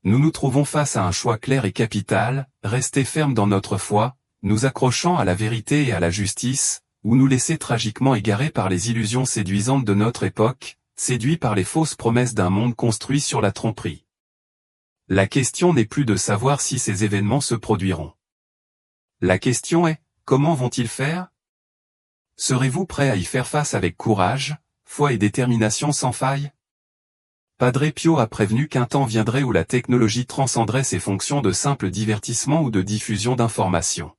Nous nous trouvons face à un choix clair et capital, rester fermes dans notre foi, nous accrochant à la vérité et à la justice, ou nous laisser tragiquement égarer par les illusions séduisantes de notre époque, séduits par les fausses promesses d'un monde construit sur la tromperie. La question n'est plus de savoir si ces événements se produiront. La question est, comment vont-ils faire? Serez-vous prêt à y faire face avec courage, foi et détermination sans faille? Padre Pio a prévenu qu'un temps viendrait où la technologie transcenderait ses fonctions de simple divertissement ou de diffusion d'informations.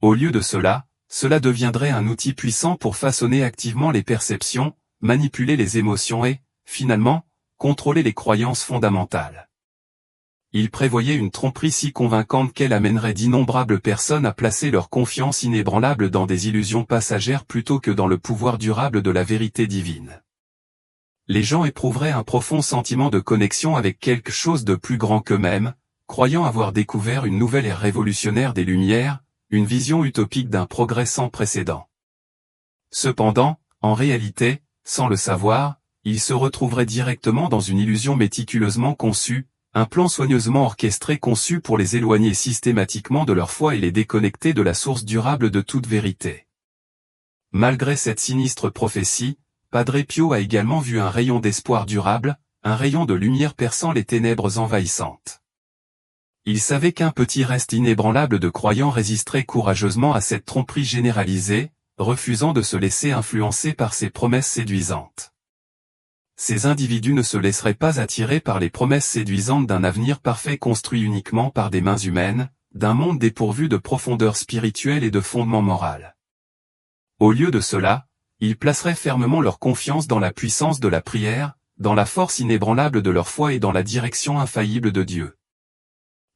Au lieu de cela deviendrait un outil puissant pour façonner activement les perceptions, manipuler les émotions et, finalement, contrôler les croyances fondamentales. Il prévoyait une tromperie si convaincante qu'elle amènerait d'innombrables personnes à placer leur confiance inébranlable dans des illusions passagères plutôt que dans le pouvoir durable de la vérité divine. Les gens éprouveraient un profond sentiment de connexion avec quelque chose de plus grand qu'eux-mêmes, croyant avoir découvert une nouvelle ère révolutionnaire des Lumières, une vision utopique d'un progrès sans précédent. Cependant, en réalité, sans le savoir, ils se retrouveraient directement dans une illusion méticuleusement conçue, Un plan soigneusement orchestré conçu pour les éloigner systématiquement de leur foi et les déconnecter de la source durable de toute vérité. Malgré cette sinistre prophétie, Padre Pio a également vu un rayon d'espoir durable, un rayon de lumière perçant les ténèbres envahissantes. Il savait qu'un petit reste inébranlable de croyants résisterait courageusement à cette tromperie généralisée, refusant de se laisser influencer par ces promesses séduisantes. Ces individus ne se laisseraient pas attirer par les promesses séduisantes d'un avenir parfait construit uniquement par des mains humaines, d'un monde dépourvu de profondeur spirituelle et de fondement moral. Au lieu de cela, ils placeraient fermement leur confiance dans la puissance de la prière, dans la force inébranlable de leur foi et dans la direction infaillible de Dieu.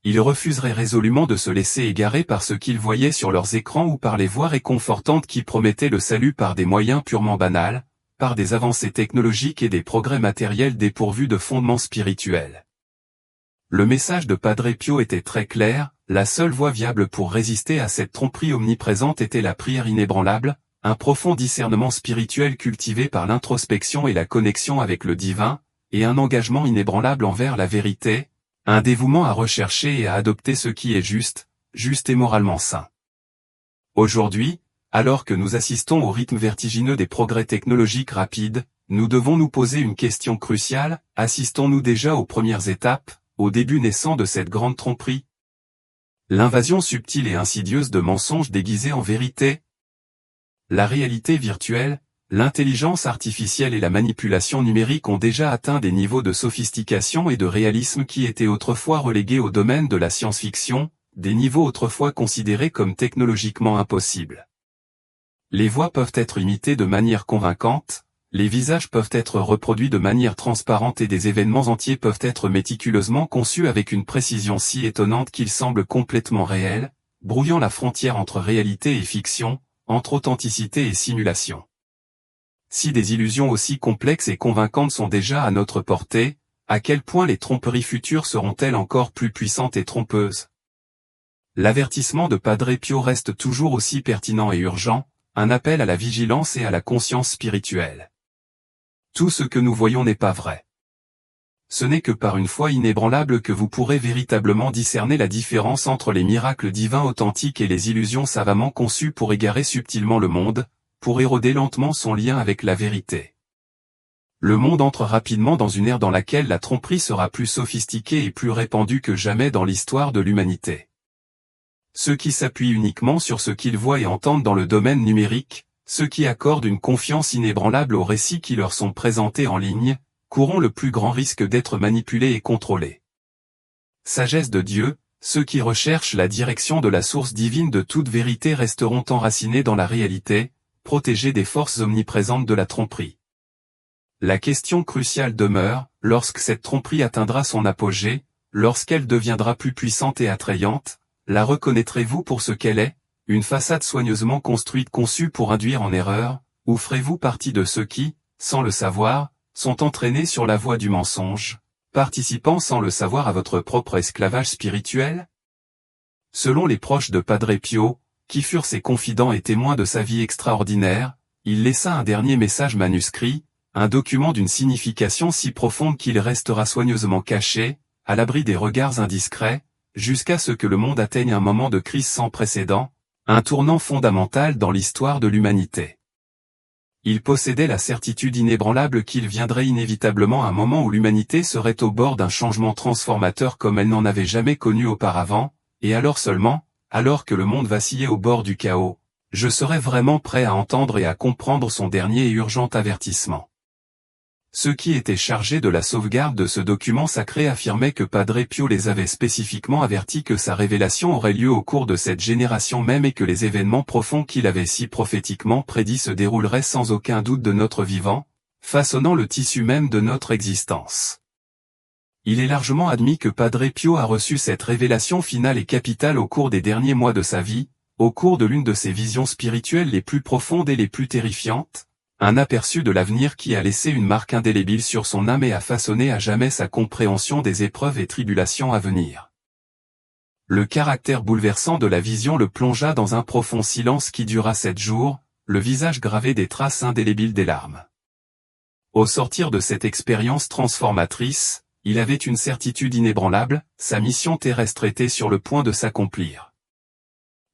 Ils refuseraient résolument de se laisser égarer par ce qu'ils voyaient sur leurs écrans ou par les voix réconfortantes qui promettaient le salut par des moyens purement banals, par des avancées technologiques et des progrès matériels dépourvus de fondements spirituels. Le message de Padre Pio était très clair, la seule voie viable pour résister à cette tromperie omniprésente était la prière inébranlable, un profond discernement spirituel cultivé par l'introspection et la connexion avec le divin, et un engagement inébranlable envers la vérité, un dévouement à rechercher et à adopter ce qui est juste et moralement sain. Aujourd'hui, alors que nous assistons au rythme vertigineux des progrès technologiques rapides, nous devons nous poser une question cruciale, assistons-nous déjà aux premières étapes, au début naissant de cette grande tromperie? L'invasion subtile et insidieuse de mensonges déguisés en vérité? La réalité virtuelle, l'intelligence artificielle et la manipulation numérique ont déjà atteint des niveaux de sophistication et de réalisme qui étaient autrefois relégués au domaine de la science-fiction, des niveaux autrefois considérés comme technologiquement impossibles. Les voix peuvent être imitées de manière convaincante, les visages peuvent être reproduits de manière transparente et des événements entiers peuvent être méticuleusement conçus avec une précision si étonnante qu'ils semblent complètement réels, brouillant la frontière entre réalité et fiction, entre authenticité et simulation. Si des illusions aussi complexes et convaincantes sont déjà à notre portée, à quel point les tromperies futures seront-elles encore plus puissantes et trompeuses? L'avertissement de Padre Pio reste toujours aussi pertinent et urgent, un appel à la vigilance et à la conscience spirituelle. Tout ce que nous voyons n'est pas vrai. Ce n'est que par une foi inébranlable que vous pourrez véritablement discerner la différence entre les miracles divins authentiques et les illusions savamment conçues pour égarer subtilement le monde, pour éroder lentement son lien avec la vérité. Le monde entre rapidement dans une ère dans laquelle la tromperie sera plus sophistiquée et plus répandue que jamais dans l'histoire de l'humanité. Ceux qui s'appuient uniquement sur ce qu'ils voient et entendent dans le domaine numérique, ceux qui accordent une confiance inébranlable aux récits qui leur sont présentés en ligne, courront le plus grand risque d'être manipulés et contrôlés. Sagesse de Dieu, ceux qui recherchent la direction de la source divine de toute vérité resteront enracinés dans la réalité, protégés des forces omniprésentes de la tromperie. La question cruciale demeure, lorsque cette tromperie atteindra son apogée, lorsqu'elle deviendra plus puissante et attrayante, la reconnaîtrez-vous pour ce qu'elle est, une façade soigneusement construite conçue pour induire en erreur, ou ferez-vous partie de ceux qui, sans le savoir, sont entraînés sur la voie du mensonge, participant sans le savoir à votre propre esclavage spirituel? Selon les proches de Padre Pio, qui furent ses confidents et témoins de sa vie extraordinaire, il laissa un dernier message manuscrit, un document d'une signification si profonde qu'il restera soigneusement caché, à l'abri des regards indiscrets, jusqu'à ce que le monde atteigne un moment de crise sans précédent, un tournant fondamental dans l'histoire de l'humanité. Il possédait la certitude inébranlable qu'il viendrait inévitablement un moment où l'humanité serait au bord d'un changement transformateur comme elle n'en avait jamais connu auparavant, et alors seulement, alors que le monde vacillait au bord du chaos, je serais vraiment prêt à entendre et à comprendre son dernier et urgent avertissement. Ceux qui étaient chargés de la sauvegarde de ce document sacré affirmaient que Padre Pio les avait spécifiquement avertis que sa révélation aurait lieu au cours de cette génération même et que les événements profonds qu'il avait si prophétiquement prédits se dérouleraient sans aucun doute de notre vivant, façonnant le tissu même de notre existence. Il est largement admis que Padre Pio a reçu cette révélation finale et capitale au cours des derniers mois de sa vie, au cours de l'une de ses visions spirituelles les plus profondes et les plus terrifiantes, un aperçu de l'avenir qui a laissé une marque indélébile sur son âme et a façonné à jamais sa compréhension des épreuves et tribulations à venir. Le caractère bouleversant de la vision le plongea dans un profond silence qui dura 7 jours, le visage gravé des traces indélébiles des larmes. Au sortir de cette expérience transformatrice, il avait une certitude inébranlable, sa mission terrestre était sur le point de s'accomplir.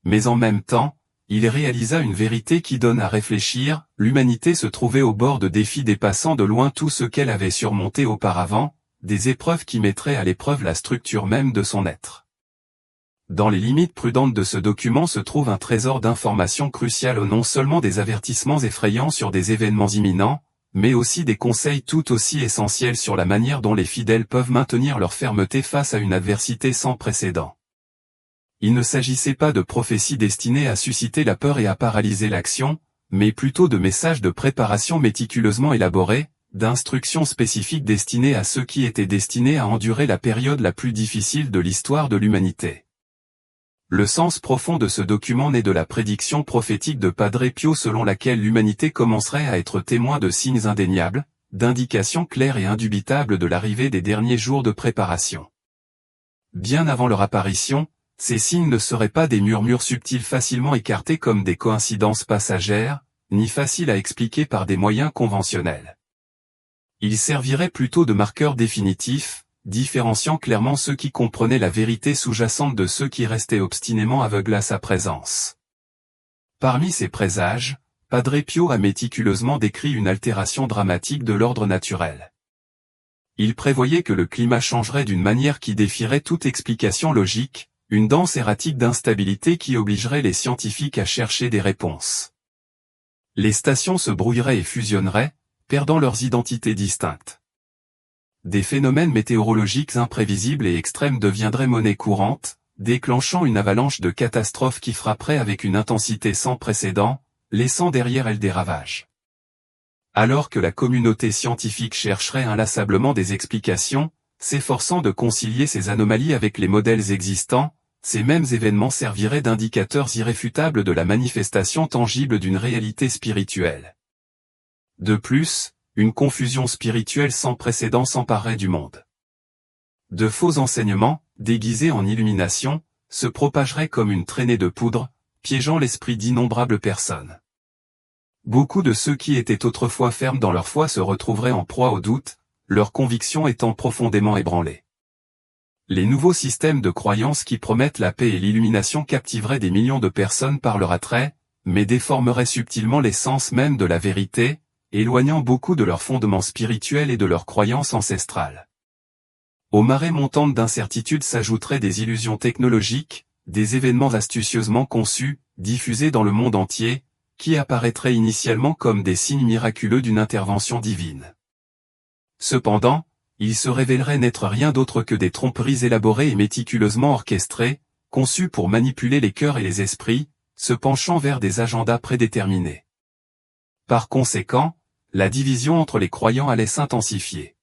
Mais en même temps, il réalisa une vérité qui donne à réfléchir, l'humanité se trouvait au bord de défis dépassant de loin tout ce qu'elle avait surmonté auparavant, des épreuves qui mettraient à l'épreuve la structure même de son être. Dans les limites prudentes de ce document se trouve un trésor d'informations cruciales non seulement des avertissements effrayants sur des événements imminents, mais aussi des conseils tout aussi essentiels sur la manière dont les fidèles peuvent maintenir leur fermeté face à une adversité sans précédent. Il ne s'agissait pas de prophéties destinées à susciter la peur et à paralyser l'action, mais plutôt de messages de préparation méticuleusement élaborés, d'instructions spécifiques destinées à ceux qui étaient destinés à endurer la période la plus difficile de l'histoire de l'humanité. Le sens profond de ce document naît de la prédiction prophétique de Padre Pio selon laquelle l'humanité commencerait à être témoin de signes indéniables, d'indications claires et indubitables de l'arrivée des derniers jours de préparation. Bien avant leur apparition, ces signes ne seraient pas des murmures subtils facilement écartés comme des coïncidences passagères, ni faciles à expliquer par des moyens conventionnels. Ils serviraient plutôt de marqueurs définitifs, différenciant clairement ceux qui comprenaient la vérité sous-jacente de ceux qui restaient obstinément aveugles à sa présence. Parmi ces présages, Padre Pio a méticuleusement décrit une altération dramatique de l'ordre naturel. Il prévoyait que le climat changerait d'une manière qui défierait toute explication logique, une danse erratique d'instabilité qui obligerait les scientifiques à chercher des réponses. Les stations se brouilleraient et fusionneraient, perdant leurs identités distinctes. Des phénomènes météorologiques imprévisibles et extrêmes deviendraient monnaie courante, déclenchant une avalanche de catastrophes qui frapperait avec une intensité sans précédent, laissant derrière elle des ravages. Alors que la communauté scientifique chercherait inlassablement des explications, s'efforçant de concilier ces anomalies avec les modèles existants, ces mêmes événements serviraient d'indicateurs irréfutables de la manifestation tangible d'une réalité spirituelle. De plus, une confusion spirituelle sans précédent s'emparerait du monde. De faux enseignements, déguisés en illumination, se propageraient comme une traînée de poudre, piégeant l'esprit d'innombrables personnes. Beaucoup de ceux qui étaient autrefois fermes dans leur foi se retrouveraient en proie au doute, leurs convictions étant profondément ébranlées. Les nouveaux systèmes de croyances qui promettent la paix et l'illumination captiveraient des millions de personnes par leur attrait, mais déformeraient subtilement l'essence même de la vérité, éloignant beaucoup de leurs fondements spirituels et de leurs croyances ancestrales. Aux marées montantes d'incertitude s'ajouteraient des illusions technologiques, des événements astucieusement conçus, diffusés dans le monde entier, qui apparaîtraient initialement comme des signes miraculeux d'une intervention divine. Cependant, ils se révéleraient n'être rien d'autre que des tromperies élaborées et méticuleusement orchestrées, conçues pour manipuler les cœurs et les esprits, se penchant vers des agendas prédéterminés. Par conséquent, la division entre les croyants allait s'intensifier.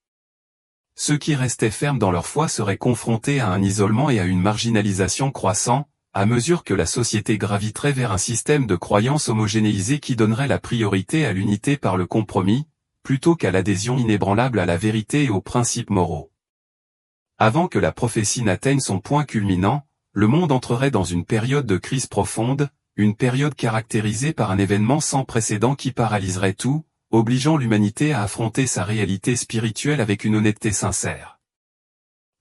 Ceux qui restaient fermes dans leur foi seraient confrontés à un isolement et à une marginalisation croissant, à mesure que la société graviterait vers un système de croyances homogénéisé qui donnerait la priorité à l'unité par le compromis, plutôt qu'à l'adhésion inébranlable à la vérité et aux principes moraux. Avant que la prophétie n'atteigne son point culminant, le monde entrerait dans une période de crise profonde, une période caractérisée par un événement sans précédent qui paralyserait tout, obligeant l'humanité à affronter sa réalité spirituelle avec une honnêteté sincère.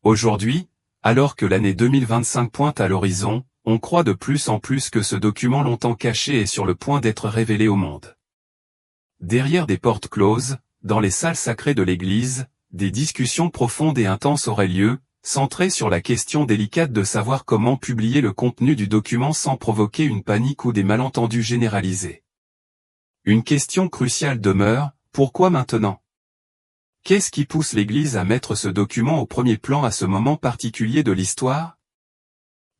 Aujourd'hui, alors que l'année 2025 pointe à l'horizon, on croit de plus en plus que ce document longtemps caché est sur le point d'être révélé au monde. Derrière des portes closes, dans les salles sacrées de l'Église, des discussions profondes et intenses auraient lieu, centrées sur la question délicate de savoir comment publier le contenu du document sans provoquer une panique ou des malentendus généralisés. Une question cruciale demeure, pourquoi maintenant? Qu'est-ce qui pousse l'Église à mettre ce document au premier plan à ce moment particulier de l'histoire?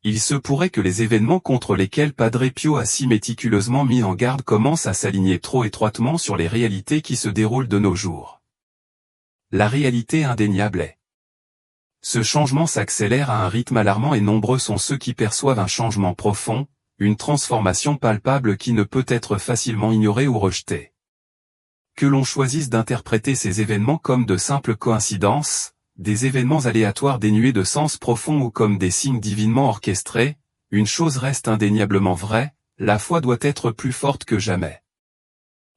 Il se pourrait que les événements contre lesquels Padre Pio a si méticuleusement mis en garde commencent à s'aligner trop étroitement sur les réalités qui se déroulent de nos jours. La réalité indéniable est. Ce changement s'accélère à un rythme alarmant et nombreux sont ceux qui perçoivent un changement profond, une transformation palpable qui ne peut être facilement ignorée ou rejetée. Que l'on choisisse d'interpréter ces événements comme de simples coïncidences, des événements aléatoires dénués de sens profond ou comme des signes divinement orchestrés, une chose reste indéniablement vraie, la foi doit être plus forte que jamais.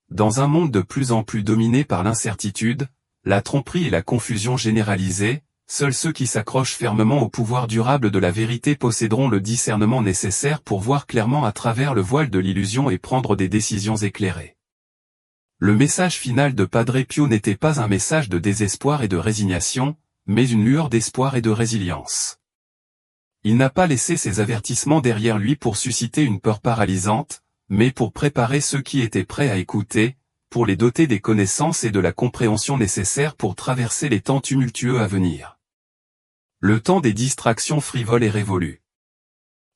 Dans un monde de plus en plus dominé par l'incertitude, la tromperie et la confusion généralisée, seuls ceux qui s'accrochent fermement au pouvoir durable de la vérité posséderont le discernement nécessaire pour voir clairement à travers le voile de l'illusion et prendre des décisions éclairées. Le message final de Padre Pio n'était pas un message de désespoir et de résignation, mais une lueur d'espoir et de résilience. Il n'a pas laissé ses avertissements derrière lui pour susciter une peur paralysante, mais pour préparer ceux qui étaient prêts à écouter, pour les doter des connaissances et de la compréhension nécessaires pour traverser les temps tumultueux à venir. Le temps des distractions frivoles est révolu.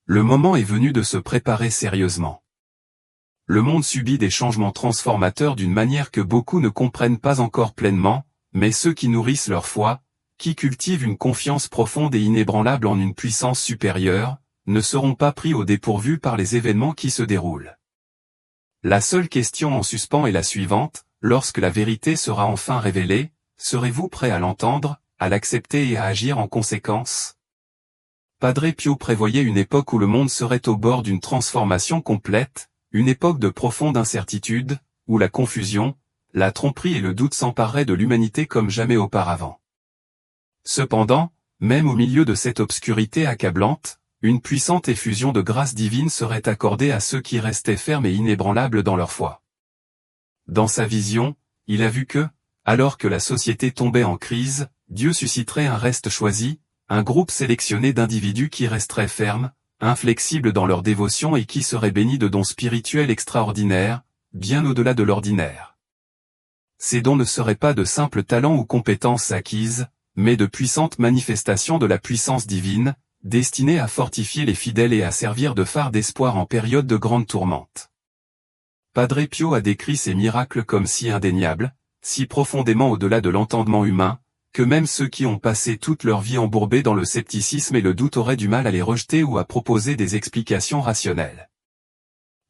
Le moment est venu de se préparer sérieusement. Le monde subit des changements transformateurs d'une manière que beaucoup ne comprennent pas encore pleinement, mais ceux qui nourrissent leur foi, qui cultivent une confiance profonde et inébranlable en une puissance supérieure, ne seront pas pris au dépourvu par les événements qui se déroulent. La seule question en suspens est la suivante: lorsque la vérité sera enfin révélée, serez-vous prêt à l'entendre, à l'accepter et à agir en conséquence? Padre Pio prévoyait une époque où le monde serait au bord d'une transformation complète, une époque de profonde incertitude, où la confusion, la tromperie et le doute s'empareraient de l'humanité comme jamais auparavant. Cependant, même au milieu de cette obscurité accablante, une puissante effusion de grâce divine serait accordée à ceux qui restaient fermes et inébranlables dans leur foi. Dans sa vision, il a vu que, alors que la société tombait en crise, Dieu susciterait un reste choisi, un groupe sélectionné d'individus qui resteraient fermes, inflexibles dans leur dévotion et qui seraient bénis de dons spirituels extraordinaires, bien au-delà de l'ordinaire. Ces dons ne seraient pas de simples talents ou compétences acquises, mais de puissantes manifestations de la puissance divine, destinées à fortifier les fidèles et à servir de phare d'espoir en période de grande tourmente. Padre Pio a décrit ces miracles comme si indéniables, si profondément au-delà de l'entendement humain, que même ceux qui ont passé toute leur vie embourbés dans le scepticisme et le doute auraient du mal à les rejeter ou à proposer des explications rationnelles.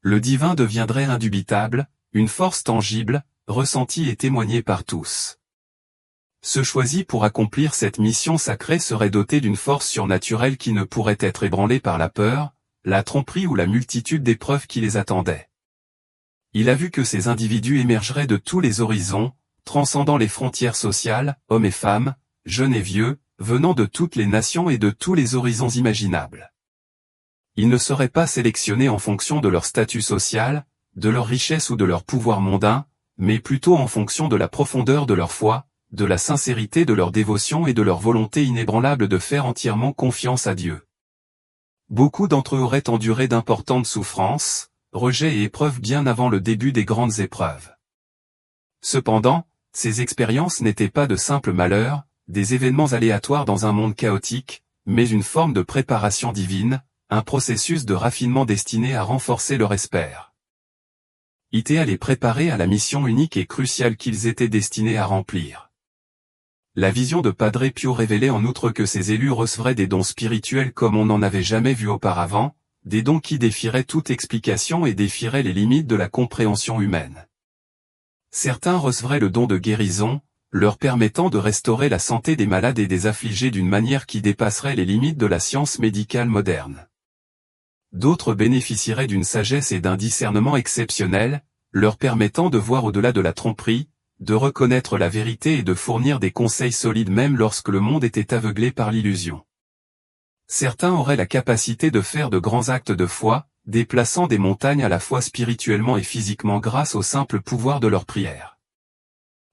Le divin deviendrait indubitable, une force tangible, ressentie et témoignée par tous. Ceux choisis pour accomplir cette mission sacrée seraient dotés d'une force surnaturelle qui ne pourrait être ébranlée par la peur, la tromperie ou la multitude d'épreuves qui les attendaient. Il a vu que ces individus émergeraient de tous les horizons, transcendant les frontières sociales, hommes et femmes, jeunes et vieux, venant de toutes les nations et de tous les horizons imaginables. Ils ne seraient pas sélectionnés en fonction de leur statut social, de leur richesse ou de leur pouvoir mondain, mais plutôt en fonction de la profondeur de leur foi, de la sincérité de leur dévotion et de leur volonté inébranlable de faire entièrement confiance à Dieu. Beaucoup d'entre eux auraient enduré d'importantes souffrances, rejets et épreuves bien avant le début des grandes épreuves. Cependant, ces expériences n'étaient pas de simples malheurs, des événements aléatoires dans un monde chaotique, mais une forme de préparation divine, un processus de raffinement destiné à renforcer leur espère. À les préparer à la mission unique et cruciale qu'ils étaient destinés à remplir. La vision de Padre Pio révélait en outre que ces élus recevraient des dons spirituels comme on n'en avait jamais vu auparavant, des dons qui défieraient toute explication et défieraient les limites de la compréhension humaine. Certains recevraient le don de guérison, leur permettant de restaurer la santé des malades et des affligés d'une manière qui dépasserait les limites de la science médicale moderne. D'autres bénéficieraient d'une sagesse et d'un discernement exceptionnels, leur permettant de voir au-delà de la tromperie, de reconnaître la vérité et de fournir des conseils solides même lorsque le monde était aveuglé par l'illusion. Certains auraient la capacité de faire de grands actes de foi, déplaçant des montagnes à la fois spirituellement et physiquement grâce au simple pouvoir de leur prière.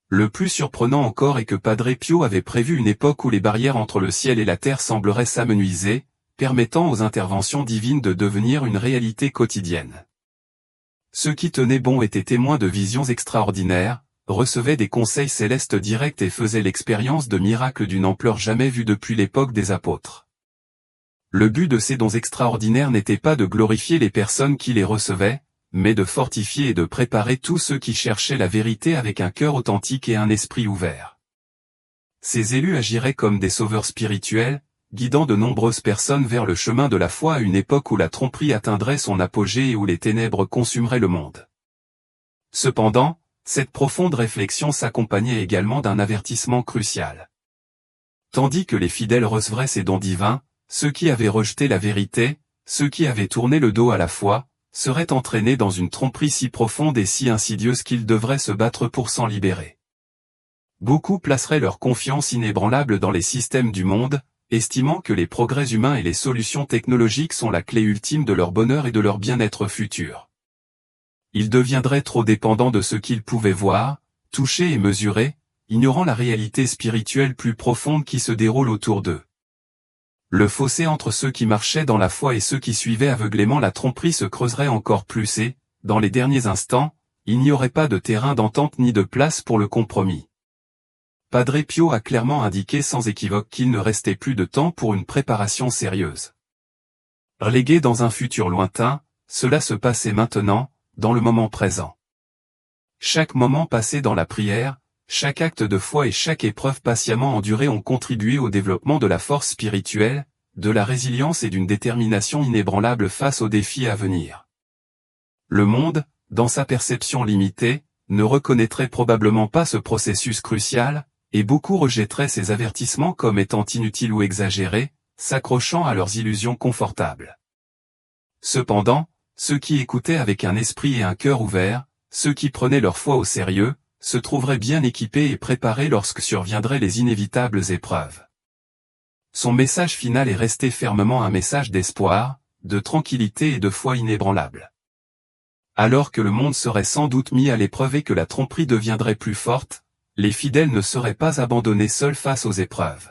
Le plus surprenant encore est que Padre Pio avait prévu une époque où les barrières entre le ciel et la terre sembleraient s'amenuiser, permettant aux interventions divines de devenir une réalité quotidienne. Ceux qui tenaient bon étaient témoins de visions extraordinaires, recevaient des conseils célestes directs et faisaient l'expérience de miracles d'une ampleur jamais vue depuis l'époque des apôtres. Le but de ces dons extraordinaires n'était pas de glorifier les personnes qui les recevaient, mais de fortifier et de préparer tous ceux qui cherchaient la vérité avec un cœur authentique et un esprit ouvert. Ces élus agiraient comme des sauveurs spirituels, guidant de nombreuses personnes vers le chemin de la foi à une époque où la tromperie atteindrait son apogée et où les ténèbres consumeraient le monde. Cependant, cette profonde réflexion s'accompagnait également d'un avertissement crucial. Tandis que les fidèles recevraient ces dons divins, ceux qui avaient rejeté la vérité, ceux qui avaient tourné le dos à la foi, seraient entraînés dans une tromperie si profonde et si insidieuse qu'ils devraient se battre pour s'en libérer. Beaucoup placeraient leur confiance inébranlable dans les systèmes du monde, estimant que les progrès humains et les solutions technologiques sont la clé ultime de leur bonheur et de leur bien-être futur. Ils deviendraient trop dépendants de ce qu'ils pouvaient voir, toucher et mesurer, ignorant la réalité spirituelle plus profonde qui se déroule autour d'eux. Le fossé entre ceux qui marchaient dans la foi et ceux qui suivaient aveuglément la tromperie se creuserait encore plus et, dans les derniers instants, il n'y aurait pas de terrain d'entente ni de place pour le compromis. Padre Pio a clairement indiqué sans équivoque qu'il ne restait plus de temps pour une préparation sérieuse. Relégué dans un futur lointain, cela se passait maintenant, dans le moment présent. Chaque moment passé dans la prière, chaque acte de foi et chaque épreuve patiemment endurée ont contribué au développement de la force spirituelle, de la résilience et d'une détermination inébranlable face aux défis à venir. Le monde, dans sa perception limitée, ne reconnaîtrait probablement pas ce processus crucial, et beaucoup rejetteraient ces avertissements comme étant inutiles ou exagérés, s'accrochant à leurs illusions confortables. Cependant, ceux qui écoutaient avec un esprit et un cœur ouverts, ceux qui prenaient leur foi au sérieux, se trouveraient bien équipés et préparés lorsque surviendraient les inévitables épreuves. Son message final est resté fermement un message d'espoir, de tranquillité et de foi inébranlable. Alors que le monde serait sans doute mis à l'épreuve et que la tromperie deviendrait plus forte, les fidèles ne seraient pas abandonnés seuls face aux épreuves.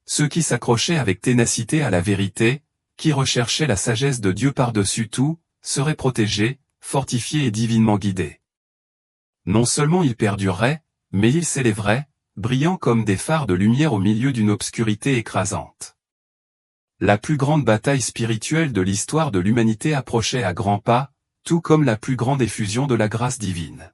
Ceux qui s'accrochaient avec ténacité à la vérité, qui recherchaient la sagesse de Dieu par-dessus tout, seraient protégés, fortifiés et divinement guidés. Non seulement ils perdureraient, mais ils s'élèveraient, brillant comme des phares de lumière au milieu d'une obscurité écrasante. La plus grande bataille spirituelle de l'histoire de l'humanité approchait à grands pas, tout comme la plus grande effusion de la grâce divine.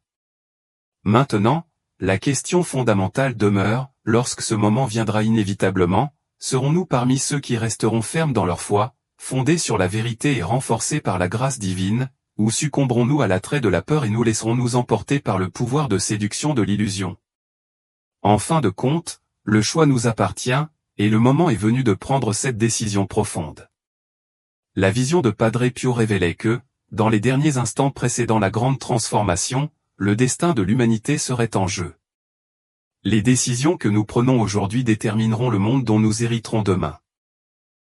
Maintenant, la question fondamentale demeure, lorsque ce moment viendra inévitablement, serons-nous parmi ceux qui resteront fermes dans leur foi, fondés sur la vérité et renforcés par la grâce divine, ou succomberons-nous à l'attrait de la peur et nous laisserons-nous emporter par le pouvoir de séduction de l'illusion? En fin de compte, le choix nous appartient, et le moment est venu de prendre cette décision profonde. La vision de Padre Pio révélait que, dans les derniers instants précédant la grande transformation, le destin de l'humanité serait en jeu. Les décisions que nous prenons aujourd'hui détermineront le monde dont nous hériterons demain.